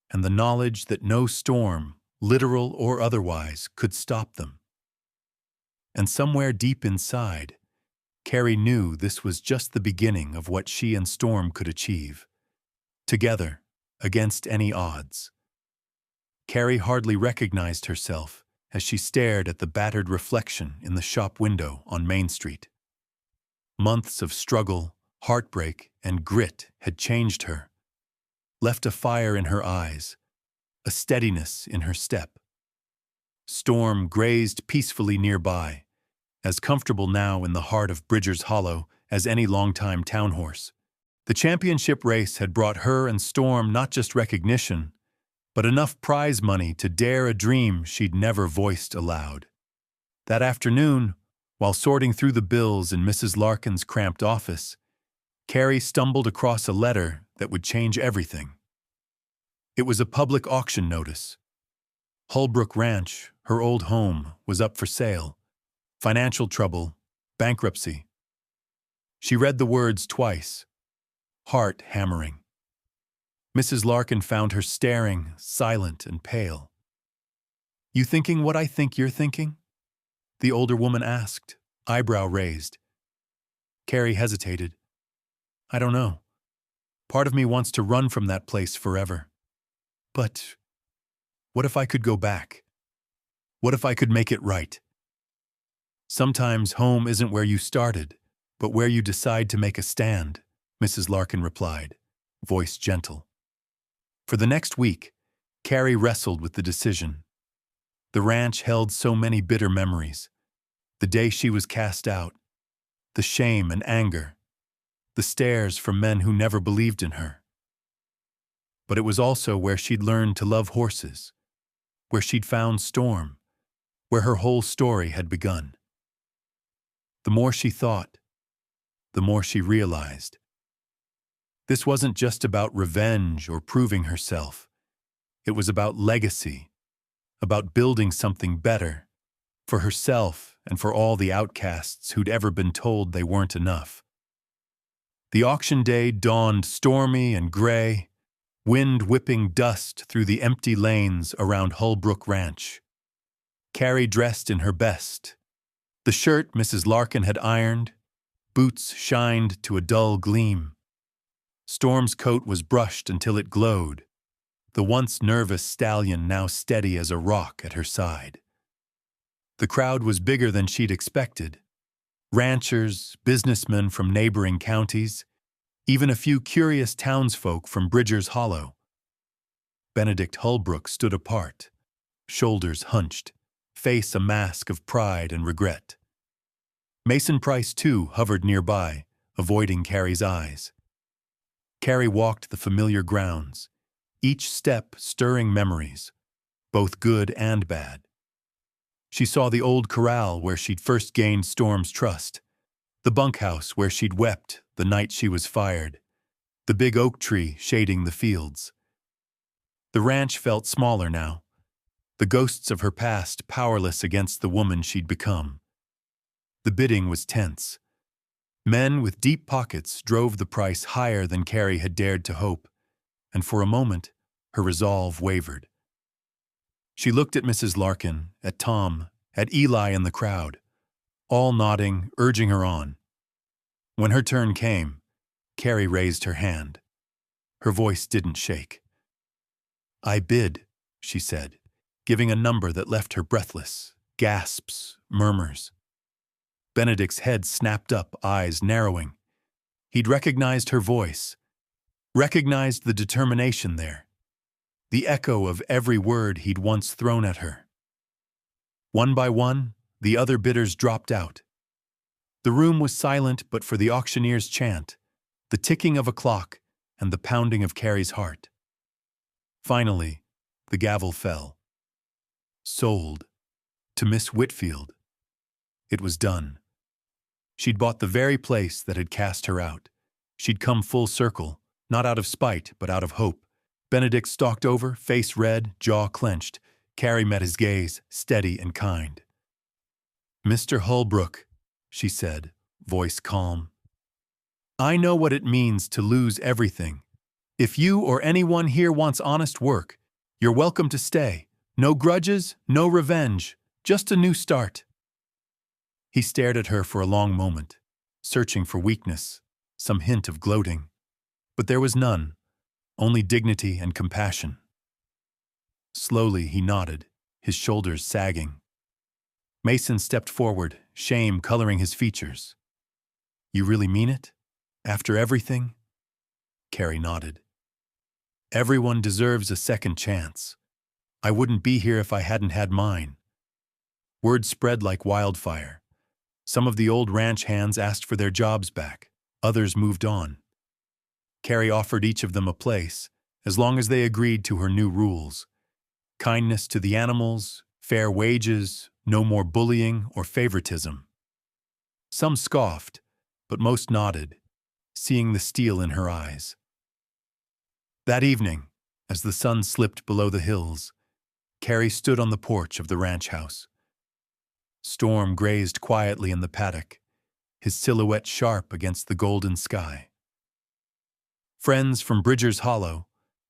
and the knowledge that no storm, literal or otherwise, could stop them. And somewhere deep inside, Carrie knew this was just the beginning of what she and Storm could achieve. Together, against any odds. Carrie hardly recognized herself as she stared at the battered reflection in the shop window on Main Street. Months of struggle, heartbreak, and grit had changed her, left a fire in her eyes, a steadiness in her step. Storm grazed peacefully nearby, as comfortable now in the heart of Bridger's Hollow as any longtime town horse. The championship race had brought her and Storm not just recognition, but enough prize money to dare a dream she'd never voiced aloud. That afternoon, while sorting through the bills in Mrs. Larkin's cramped office, Carrie stumbled across a letter that would change everything. It was a public auction notice. Hullbrook Ranch, her old home, was up for sale. Financial trouble, bankruptcy. She read the words twice, heart hammering. Mrs. Larkin found her staring, silent and pale. "You thinking what I think you're thinking?" the older woman asked, eyebrow raised. Carrie hesitated. "I don't know. Part of me wants to run from that place forever. But what if I could go back? What if I could make it right?" "Sometimes home isn't where you started, but where you decide to make a stand," Mrs. Larkin replied, voice gentle. For the next week, Carrie wrestled with the decision. The ranch held so many bitter memories. The day she was cast out, the shame and anger, the stares from men who never believed in her. But it was also where she'd learned to love horses, where she'd found Storm, where her whole story had begun. The more she thought, the more she realized. This wasn't just about revenge or proving herself. It was about legacy, about building something better, for herself and for all the outcasts who'd ever been told they weren't enough. The auction day dawned stormy and gray, wind whipping dust through the empty lanes around Hullbrook Ranch. Carrie dressed in her best. The shirt Mrs. Larkin had ironed, boots shined to a dull gleam. Storm's coat was brushed until it glowed, the once nervous stallion now steady as a rock at her side. The crowd was bigger than she'd expected. Ranchers, businessmen from neighboring counties, even a few curious townsfolk from Bridger's Hollow. Benedict Hullbrook stood apart, shoulders hunched, face a mask of pride and regret. Mason Price, too, hovered nearby, avoiding Carrie's eyes. Carrie walked the familiar grounds, each step stirring memories, both good and bad. She saw the old corral where she'd first gained Storm's trust, the bunkhouse where she'd wept the night she was fired, the big oak tree shading the fields. The ranch felt smaller now, the ghosts of her past powerless against the woman she'd become. The bidding was tense. Men with deep pockets drove the price higher than Carrie had dared to hope, and for a moment, her resolve wavered. She looked at Mrs. Larkin, at Tom, at Eli in the crowd, all nodding, urging her on. When her turn came, Carrie raised her hand. Her voice didn't shake. "I bid," she said, giving a number that left her breathless, gasps, murmurs. Benedict's head snapped up, eyes narrowing. He'd recognized her voice, recognized the determination there, the echo of every word he'd once thrown at her. One by one, the other bidders dropped out. The room was silent but for the auctioneer's chant, the ticking of a clock, and the pounding of Carrie's heart. Finally, the gavel fell. Sold. To Miss Whitfield. It was done. She'd bought the very place that had cast her out. She'd come full circle, not out of spite, but out of hope. Benedict stalked over, face red, jaw clenched. Carrie met his gaze, steady and kind. "Mr. Hullbrook," she said, voice calm. "I know what it means to lose everything. If you or anyone here wants honest work, you're welcome to stay. No grudges, no revenge, just a new start." He stared at her for a long moment, searching for weakness, some hint of gloating. But there was none, only dignity and compassion. Slowly he nodded, his shoulders sagging. Mason stepped forward, shame coloring his features. "You really mean it? After everything?" Carrie nodded. "Everyone deserves a second chance. I wouldn't be here if I hadn't had mine." Word spread like wildfire. Some of the old ranch hands asked for their jobs back. Others moved on. Carrie offered each of them a place, as long as they agreed to her new rules. Kindness to the animals, fair wages, no more bullying or favoritism. Some scoffed, but most nodded, seeing the steel in her eyes. That evening, as the sun slipped below the hills, Carrie stood on the porch of the ranch house. Storm grazed quietly in the paddock, his silhouette sharp against the golden sky. Friends from Bridger's Hollow,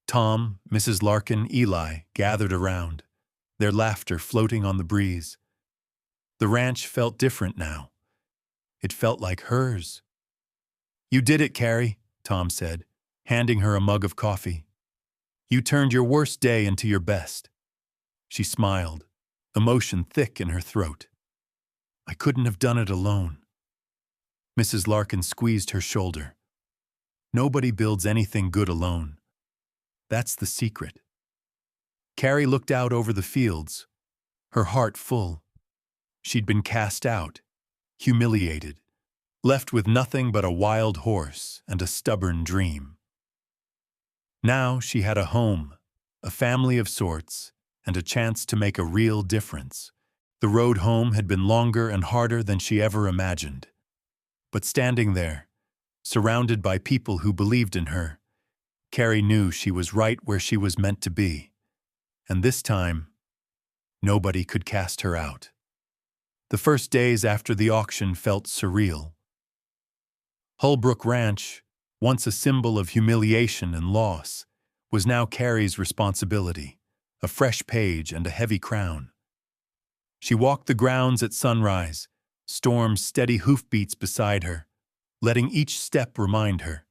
Tom, Mrs. Larkin, Eli, gathered around, their laughter floating on the breeze. The ranch felt different now. It felt like hers. "You did it, Carrie," Tom said, handing her a mug of coffee. "You turned your worst day into your best." She smiled, emotion thick in her throat. "I couldn't have done it alone." Mrs. Larkin squeezed her shoulder. "Nobody builds anything good alone. That's the secret." Carrie looked out over the fields, her heart full. She'd been cast out, humiliated, left with nothing but a wild horse and a stubborn dream. Now she had a home, a family of sorts, and a chance to make a real difference. The road home had been longer and harder than she ever imagined. But standing there, surrounded by people who believed in her, Carrie knew she was right where she was meant to be. And this time, nobody could cast her out. The first days after the auction felt surreal. Hullbrook Ranch, once a symbol of humiliation and loss, was now Carrie's responsibility, a fresh page and a heavy crown. She walked the grounds at sunrise, Storm's steady hoofbeats beside her, letting each step remind her.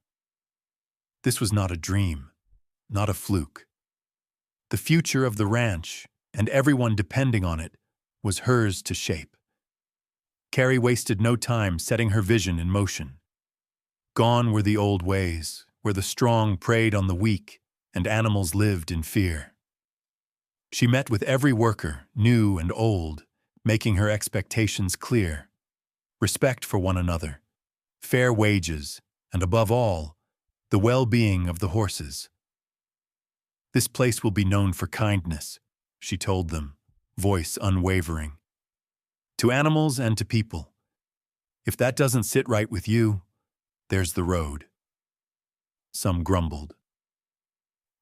This was not a dream, not a fluke. The future of the ranch, and everyone depending on it, was hers to shape. Carrie wasted no time setting her vision in motion. Gone were the old ways, where the strong preyed on the weak and animals lived in fear. She met with every worker, new and old, making her expectations clear. Respect for one another, fair wages, and above all, the well-being of the horses. "This place will be known for kindness," she told them, voice unwavering. "To animals and to people. If that doesn't sit right with you, there's the road." Some grumbled.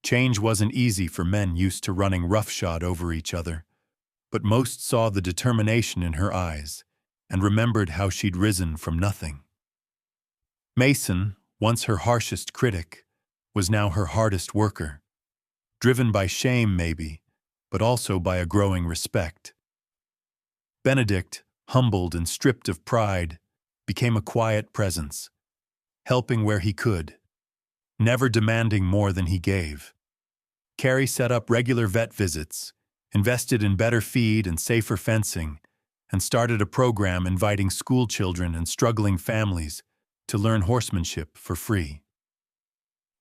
Change wasn't easy for men used to running roughshod over each other, but most saw the determination in her eyes and remembered how she'd risen from nothing. Mason, once her harshest critic, was now her hardest worker, driven by shame maybe, but also by a growing respect. Benedict, humbled and stripped of pride, became a quiet presence, helping where he could, never demanding more than he gave. Carrie set up regular vet visits, invested in better feed and safer fencing, and started a program inviting school children and struggling families to learn horsemanship for free.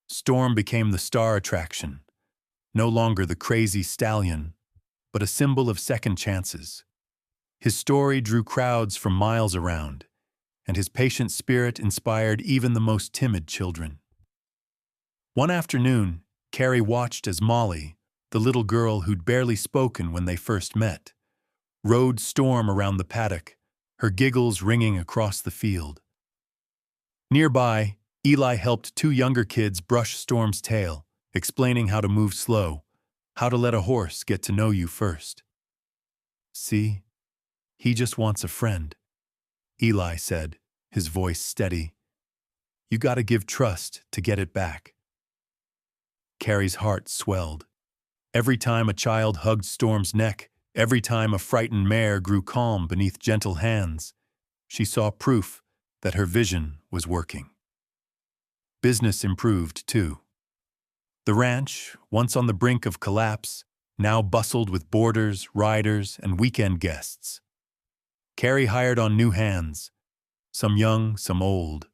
Storm became the star attraction, no longer the crazy stallion, but a symbol of second chances. His story drew crowds from miles around, and his patient spirit inspired even the most timid children. One afternoon, Carrie watched as Molly, the little girl who'd barely spoken when they first met, rode Storm around the paddock, her giggles ringing across the field. Nearby, Eli helped two younger kids brush Storm's tail, explaining how to move slow, how to let a horse get to know you first. "See, he just wants a friend," Eli said, his voice steady. "You gotta give trust to get it back." Carrie's heart swelled. Every time a child hugged Storm's neck, every time a frightened mare grew calm beneath gentle hands, she saw proof that her vision was working. Business improved, too. The ranch, once on the brink of collapse, now bustled with boarders, riders, and weekend guests. Carrie hired on new hands, some young, some old,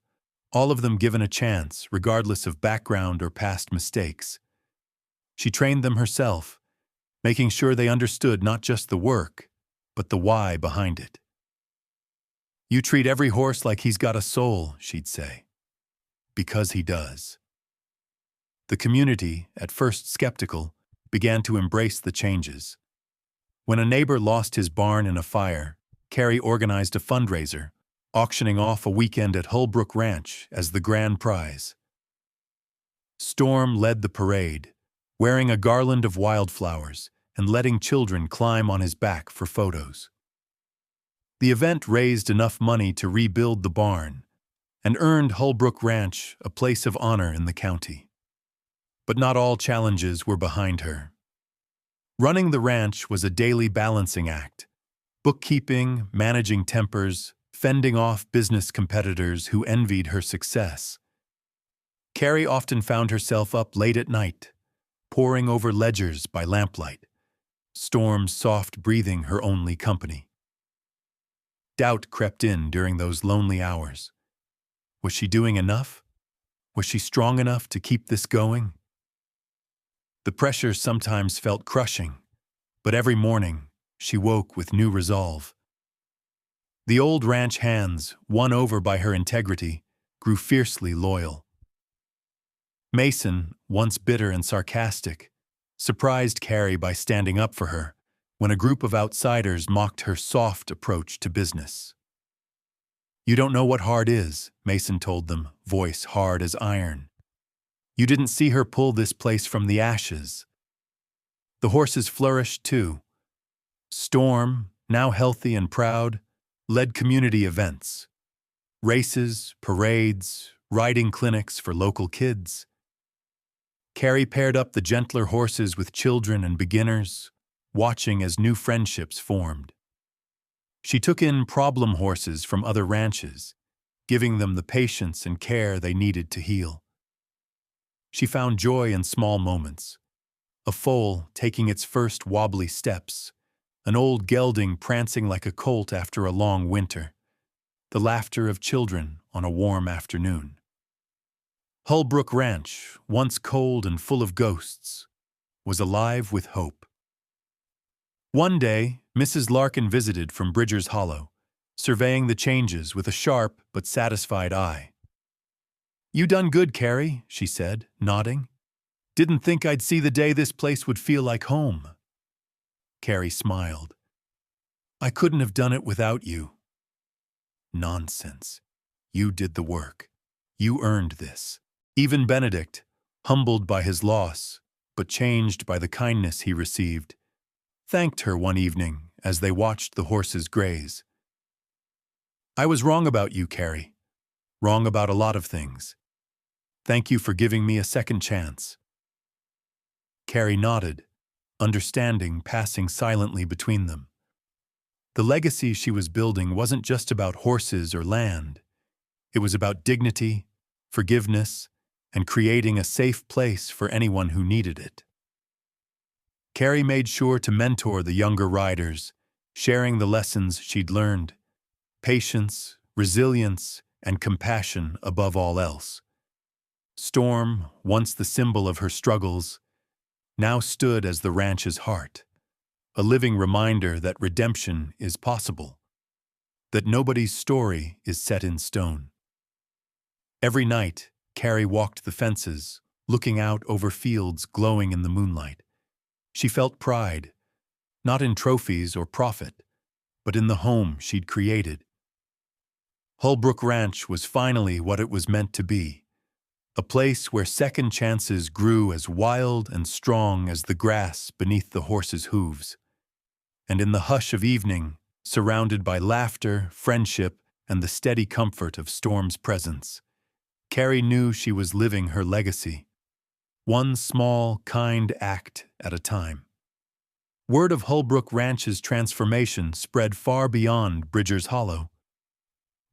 all of them given a chance, regardless of background or past mistakes. She trained them herself, making sure they understood not just the work, but the why behind it. "You treat every horse like he's got a soul," she'd say. "Because he does." The community, at first skeptical, began to embrace the changes. When a neighbor lost his barn in a fire, Carrie organized a fundraiser, auctioning off a weekend at Hullbrook Ranch as the grand prize. Storm led the parade, wearing a garland of wildflowers and letting children climb on his back for photos. The event raised enough money to rebuild the barn, and earned Hullbrook Ranch a place of honor in the county. But not all challenges were behind her. Running the ranch was a daily balancing act: bookkeeping, managing tempers, fending off business competitors who envied her success. Carrie often found herself up late at night, poring over ledgers by lamplight, Storm's soft breathing her only company. Doubt crept in during those lonely hours. Was she doing enough? Was she strong enough to keep this going? The pressure sometimes felt crushing, but every morning she woke with new resolve. The old ranch hands, won over by her integrity, grew fiercely loyal. Mason, once bitter and sarcastic, surprised Carrie by standing up for her when a group of outsiders mocked her soft approach to business. "You don't know what hard is," Mason told them, voice hard as iron. "You didn't see her pull this place from the ashes." The horses flourished too. Storm, now healthy and proud, led community events. Races, parades, riding clinics for local kids. Carrie paired up the gentler horses with children and beginners, watching as new friendships formed. She took in problem horses from other ranches, giving them the patience and care they needed to heal. She found joy in small moments: a foal taking its first wobbly steps, an old gelding prancing like a colt after a long winter, the laughter of children on a warm afternoon. Hullbrook Ranch, once cold and full of ghosts, was alive with hope. One day, Mrs. Larkin visited from Bridger's Hollow, surveying the changes with a sharp but satisfied eye. "You done good, Carrie," she said, nodding. "Didn't think I'd see the day this place would feel like home." Carrie smiled. "I couldn't have done it without you." "Nonsense. You did the work. You earned this." Even Benedict, humbled by his loss, but changed by the kindness he received, thanked her one evening as they watched the horses graze. "I was wrong about you, Carrie. Wrong about a lot of things. Thank you for giving me a second chance." Carrie nodded, understanding passing silently between them. The legacy she was building wasn't just about horses or land. It was about dignity, forgiveness, and creating a safe place for anyone who needed it. Carrie made sure to mentor the younger riders, sharing the lessons she'd learned: patience, resilience, and compassion above all else. Storm, once the symbol of her struggles, now stood as the ranch's heart, a living reminder that redemption is possible, that nobody's story is set in stone. Every night, Carrie walked the fences, looking out over fields glowing in the moonlight. She felt pride, not in trophies or profit, but in the home she'd created. Hullbrook Ranch was finally what it was meant to be: a place where second chances grew as wild and strong as the grass beneath the horses' hooves. And in the hush of evening, surrounded by laughter, friendship, and the steady comfort of Storm's presence, Carrie knew she was living her legacy, one small, kind act at a time. Word of Hullbrook Ranch's transformation spread far beyond Bridger's Hollow.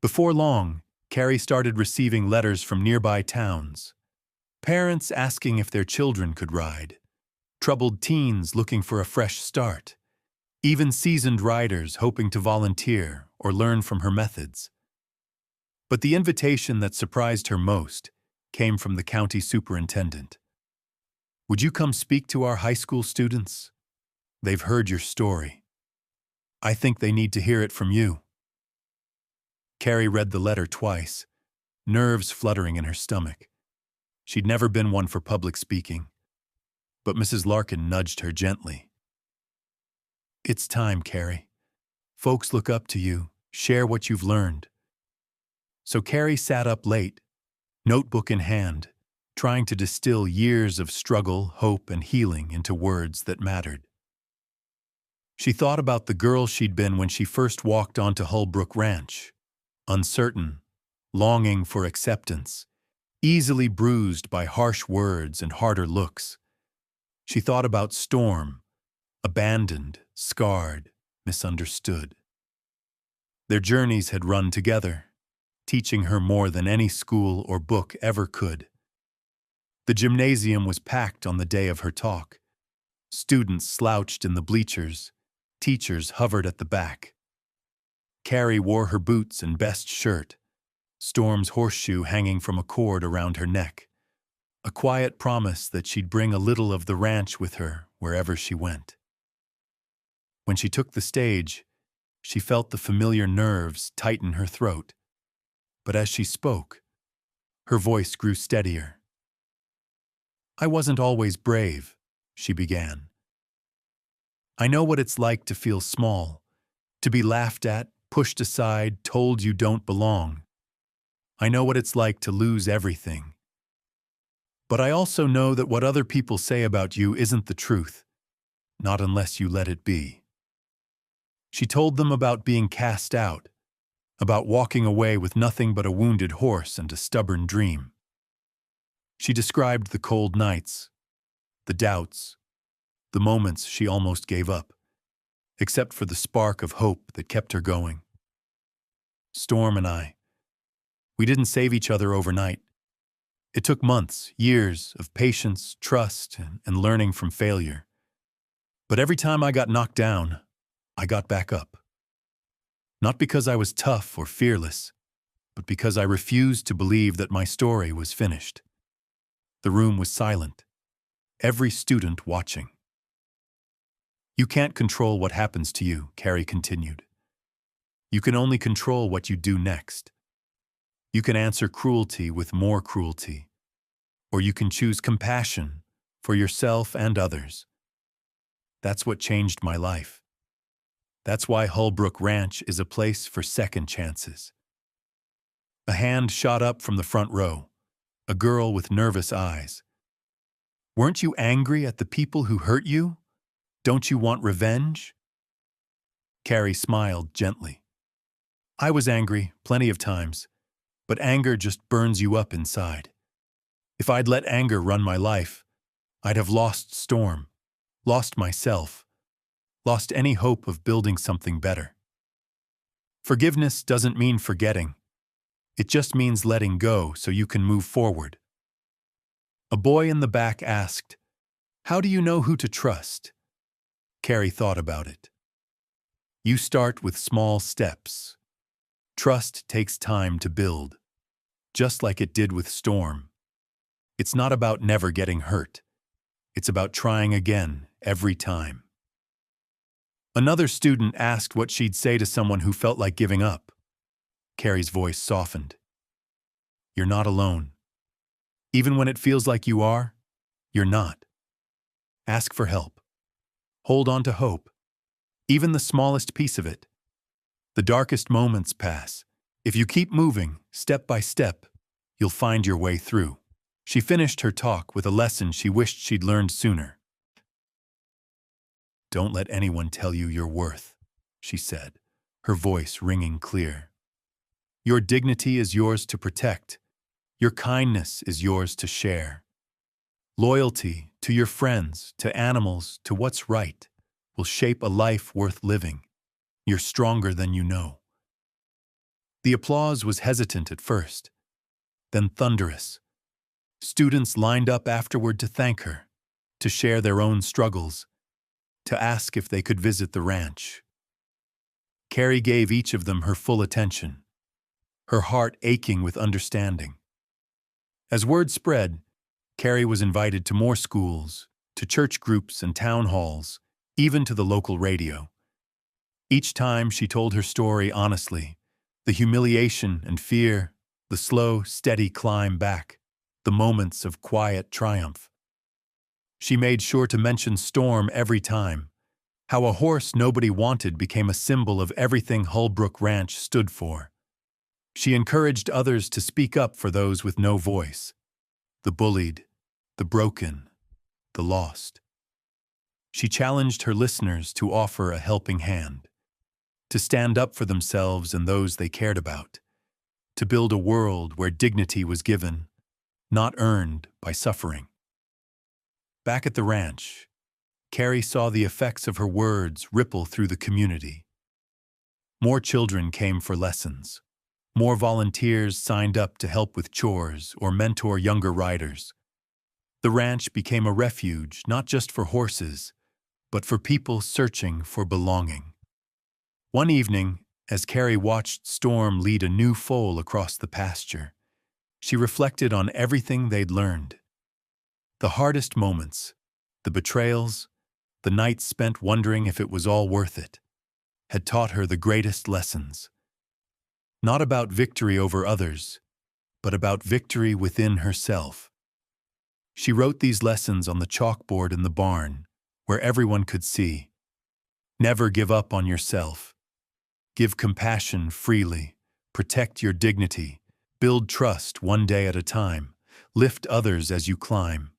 Before long, Carrie started receiving letters from nearby towns. Parents asking if their children could ride, troubled teens looking for a fresh start, even seasoned riders hoping to volunteer or learn from her methods. But the invitation that surprised her most came from the county superintendent. "Would you come speak to our high school students? They've heard your story. I think they need to hear it from you." Carrie read the letter twice, nerves fluttering in her stomach. She'd never been one for public speaking, but Mrs. Larkin nudged her gently. "It's time, Carrie. Folks look up to you. Share what you've learned." So Carrie sat up late, notebook in hand, trying to distill years of struggle, hope, and healing into words that mattered. She thought about the girl she'd been when she first walked onto Hullbrook Ranch, uncertain, longing for acceptance, easily bruised by harsh words and harder looks. She thought about Storm, abandoned, scarred, misunderstood. Their journeys had run together, teaching her more than any school or book ever could. The gymnasium was packed on the day of her talk. Students slouched in the bleachers, teachers hovered at the back. Carrie wore her boots and best shirt, Storm's horseshoe hanging from a cord around her neck, a quiet promise that she'd bring a little of the ranch with her wherever she went. When she took the stage, she felt the familiar nerves tighten her throat. But as she spoke, her voice grew steadier. "I wasn't always brave," she began. "I know what it's like to feel small, to be laughed at, pushed aside, told you don't belong. I know what it's like to lose everything. But I also know that what other people say about you isn't the truth, not unless you let it be." She told them about being cast out, about walking away with nothing but a wounded horse and a stubborn dream. She described the cold nights, the doubts, the moments she almost gave up, except for the spark of hope that kept her going. Storm and I, we didn't save each other overnight. It took months, years of patience, trust, and learning from failure. But every time I got knocked down, I got back up. Not because I was tough or fearless, but because I refused to believe that my story was finished. The room was silent, every student watching. "You can't control what happens to you," Carrie continued. "You can only control what you do next. You can answer cruelty with more cruelty, or you can choose compassion for yourself and others. That's what changed my life. That's why Hullbrook Ranch is a place for second chances." A hand shot up from the front row, a girl with nervous eyes. "Weren't you angry at the people who hurt you? Don't you want revenge?" Carrie smiled gently. "I was angry plenty of times, but anger just burns you up inside. If I'd let anger run my life, I'd have lost Storm, lost myself, lost any hope of building something better. Forgiveness doesn't mean forgetting. It just means letting go so you can move forward." A boy in the back asked, "How do you know who to trust?" Carrie thought about it. "You start with small steps. Trust takes time to build, just like it did with Storm. It's not about never getting hurt. It's about trying again every time." Another student asked what she'd say to someone who felt like giving up. Carrie's voice softened. "You're not alone. Even when it feels like you are, you're not. Ask for help. Hold on to hope, even the smallest piece of it. The darkest moments pass. If you keep moving, step by step, you'll find your way through." She finished her talk with a lesson she wished she'd learned sooner. "Don't let anyone tell you your worth," she said, her voice ringing clear. "Your dignity is yours to protect. Your kindness is yours to share. Loyalty to your friends, to animals, to what's right, will shape a life worth living. You're stronger than you know." The applause was hesitant at first, then thunderous. Students lined up afterward to thank her, to share their own struggles, to ask if they could visit the ranch. Carrie gave each of them her full attention, her heart aching with understanding. As word spread, Carrie was invited to more schools, to church groups and town halls, even to the local radio. Each time she told her story honestly, the humiliation and fear, the slow, steady climb back, the moments of quiet triumph. She made sure to mention Storm every time, how a horse nobody wanted became a symbol of everything Hullbrook Ranch stood for. She encouraged others to speak up for those with no voice, the bullied, the broken, the lost. She challenged her listeners to offer a helping hand, to stand up for themselves and those they cared about. to build a world where dignity was given, not earned by suffering. Back at the ranch, Carrie saw the effects of her words ripple through the community. More children came for lessons. More volunteers signed up to help with chores or mentor younger riders. The ranch became a refuge not just for horses, but for people searching for belonging. One evening, as Carrie watched Storm lead a new foal across the pasture, she reflected on everything they'd learned. The hardest moments, the betrayals, the nights spent wondering if it was all worth it, had taught her the greatest lessons. Not about victory over others, but about victory within herself. She wrote these lessons on the chalkboard in the barn, where everyone could see. Never give up on yourself. Give compassion freely. Protect your dignity. Build trust one day at a time. Lift others as you climb.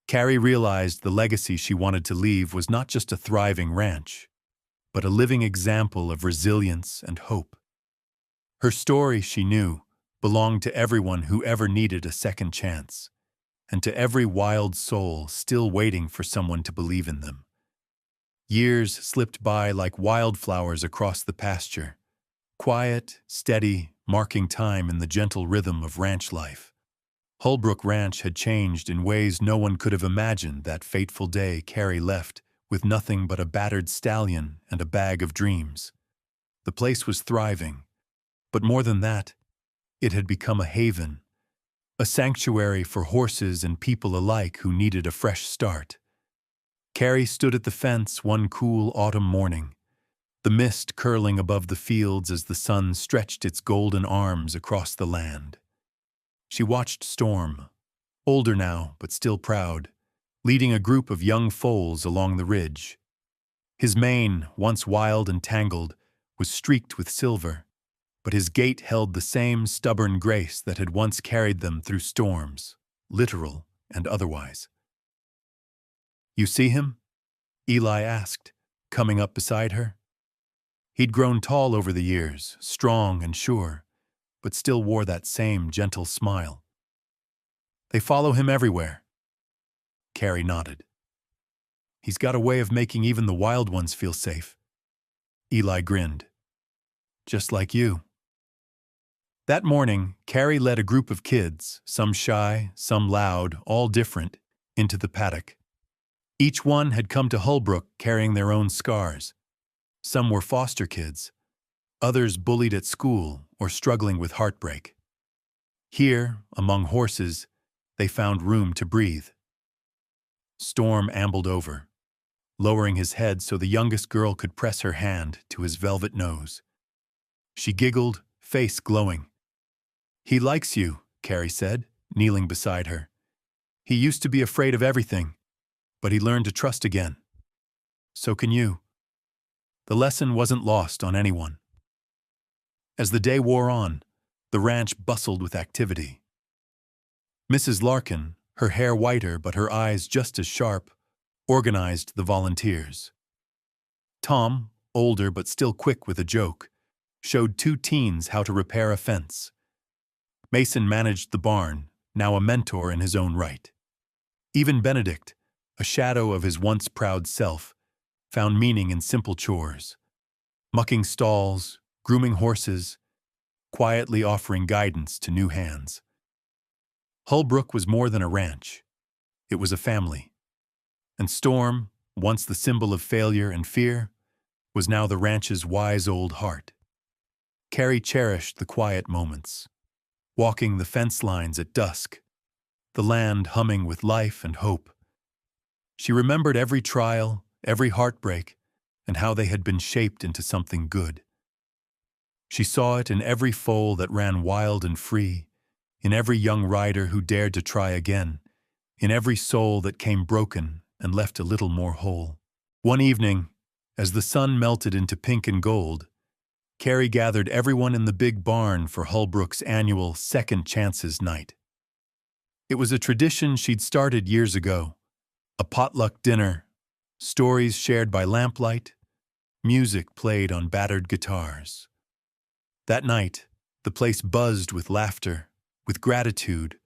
Carrie realized the legacy she wanted to leave was not just a thriving ranch, but a living example of resilience and hope. Her story, she knew, belonged to everyone who ever needed a second chance, and to every wild soul still waiting for someone to believe in them. Years slipped by like wildflowers across the pasture, quiet, steady, marking time in the gentle rhythm of ranch life. Hullbrook Ranch had changed in ways no one could have imagined that fateful day Carrie left with nothing but a battered stallion and a bag of dreams. The place was thriving, but more than that, it had become a haven, a sanctuary for horses and people alike who needed a fresh start. Carrie stood at the fence one cool autumn morning, the mist curling above the fields as the sun stretched its golden arms across the land. She watched Storm, older now but still proud, leading a group of young foals along the ridge. His mane, once wild and tangled, was streaked with silver, but his gait held the same stubborn grace that had once carried them through storms, literal and otherwise. "You see him?" Eli asked, coming up beside her. He'd grown tall over the years, strong and sure, but still wore that same gentle smile. "They follow him everywhere." Carrie nodded. "He's got a way of making even the wild ones feel safe." Eli grinned. "Just like you." That morning, Carrie led a group of kids, some shy, some loud, all different, into the paddock. Each one had come to Hullbrook carrying their own scars. Some were foster kids, others bullied at school or struggling with heartbreak. Here, among horses, they found room to breathe. Storm ambled over, lowering his head so the youngest girl could press her hand to his velvet nose. She giggled, face glowing. "He likes you," Carrie said, kneeling beside her. "He used to be afraid of everything, but he learned to trust again. So can you." The lesson wasn't lost on anyone. As the day wore on, the ranch bustled with activity. Mrs. Larkin, her hair whiter but her eyes just as sharp, organized the volunteers. Tom, older but still quick with a joke, showed two teens how to repair a fence. Mason managed the barn, now a mentor in his own right. Even Benedict, a shadow of his once proud self, found meaning in simple chores, mucking stalls, grooming horses, quietly offering guidance to new hands. Hullbrook was more than a ranch. It was a family. And Storm, once the symbol of failure and fear, was now the ranch's wise old heart. Carrie cherished the quiet moments, walking the fence lines at dusk, the land humming with life and hope. She remembered every trial, every heartbreak, and how they had been shaped into something good. She saw it in every foal that ran wild and free, in every young rider who dared to try again, in every soul that came broken and left a little more whole. One evening, as the sun melted into pink and gold, Carrie gathered everyone in the big barn for Hullbrook's annual Second Chances night. It was a tradition she'd started years ago, a potluck dinner, stories shared by lamplight, music played on battered guitars. That night, The place buzzed with laughter, with gratitude,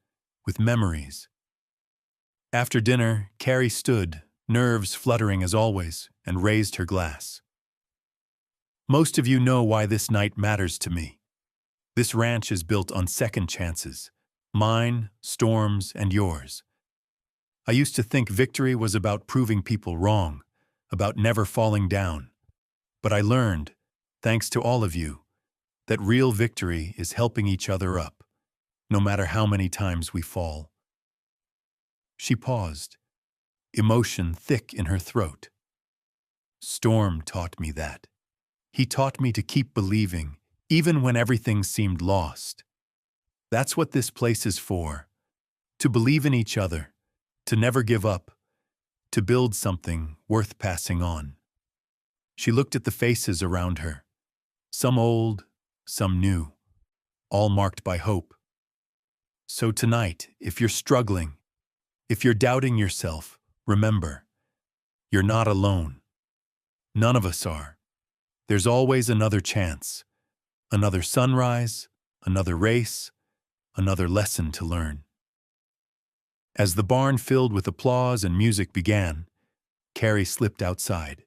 with memories. After dinner, Carrie stood, nerves fluttering as always, and raised her glass. Most of you know why this night matters to me. This ranch is built on second chances, mine, Storm's, and yours. I used to think victory was about proving people wrong, about never falling down. But I learned, thanks to all of you, that real victory is helping each other up, no matter how many times we fall. She paused, emotion thick in her throat. Storm taught me that. He taught me to keep believing, even when everything seemed lost. That's what this place is for, to believe in each other, to never give up, to build something worth passing on. She looked at the faces around her, some old, some new, all marked by hope. So tonight, if you're struggling, if you're doubting yourself, remember, you're not alone. None of us are. There's always another chance, another sunrise, another race, another lesson to learn. As the barn filled with applause and music began, Carrie slipped outside.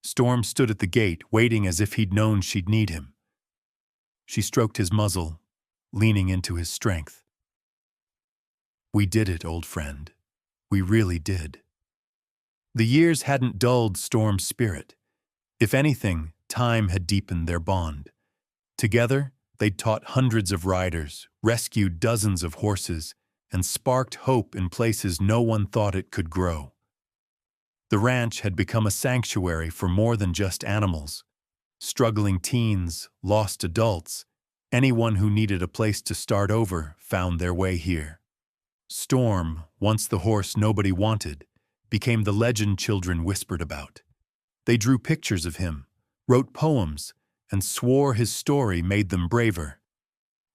Storm stood at the gate, waiting as if he'd known she'd need him. She stroked his muzzle, leaning into his strength. We did it, old friend. We really did. The years hadn't dulled Storm's spirit. If anything, time had deepened their bond. Together, they'd taught hundreds of riders, rescued dozens of horses, and sparked hope in places no one thought it could grow. The ranch had become a sanctuary for more than just animals. Struggling teens, lost adults, anyone who needed a place to start over found their way here. Storm, once the horse nobody wanted, became the legend children whispered about. They drew pictures of him, wrote poems, and swore his story made them braver.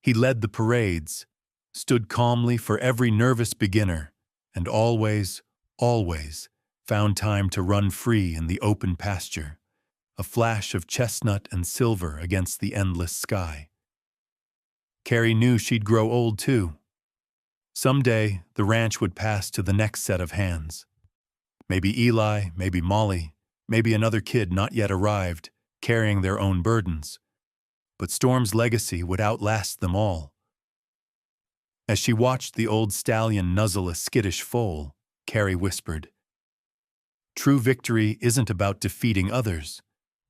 He led the parades, stood calmly for every nervous beginner, and always, always found time to run free in the open pasture, a flash of chestnut and silver against the endless sky. Carrie knew she'd grow old too. Someday, the ranch would pass to the next set of hands. Maybe Eli, maybe Molly, maybe another kid not yet arrived, carrying their own burdens. But Storm's legacy would outlast them all. As she watched the old stallion nuzzle a skittish foal, Carrie whispered, "True victory isn't about defeating others,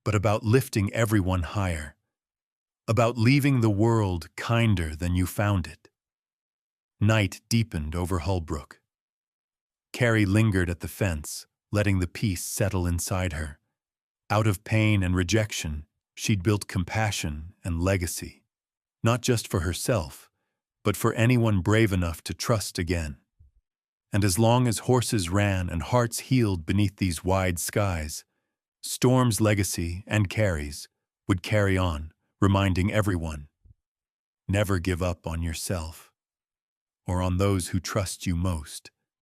but about lifting everyone higher. About leaving the world kinder than you found it." Night deepened over Hullbrook. Carrie lingered at the fence, letting the peace settle inside her. Out of pain and rejection, she'd built compassion and legacy, not just for herself, but for anyone brave enough to trust again. And as long as horses ran and hearts healed beneath these wide skies, Storm's legacy and Carrie's would carry on, reminding everyone, never give up on yourself or on those who trust you most.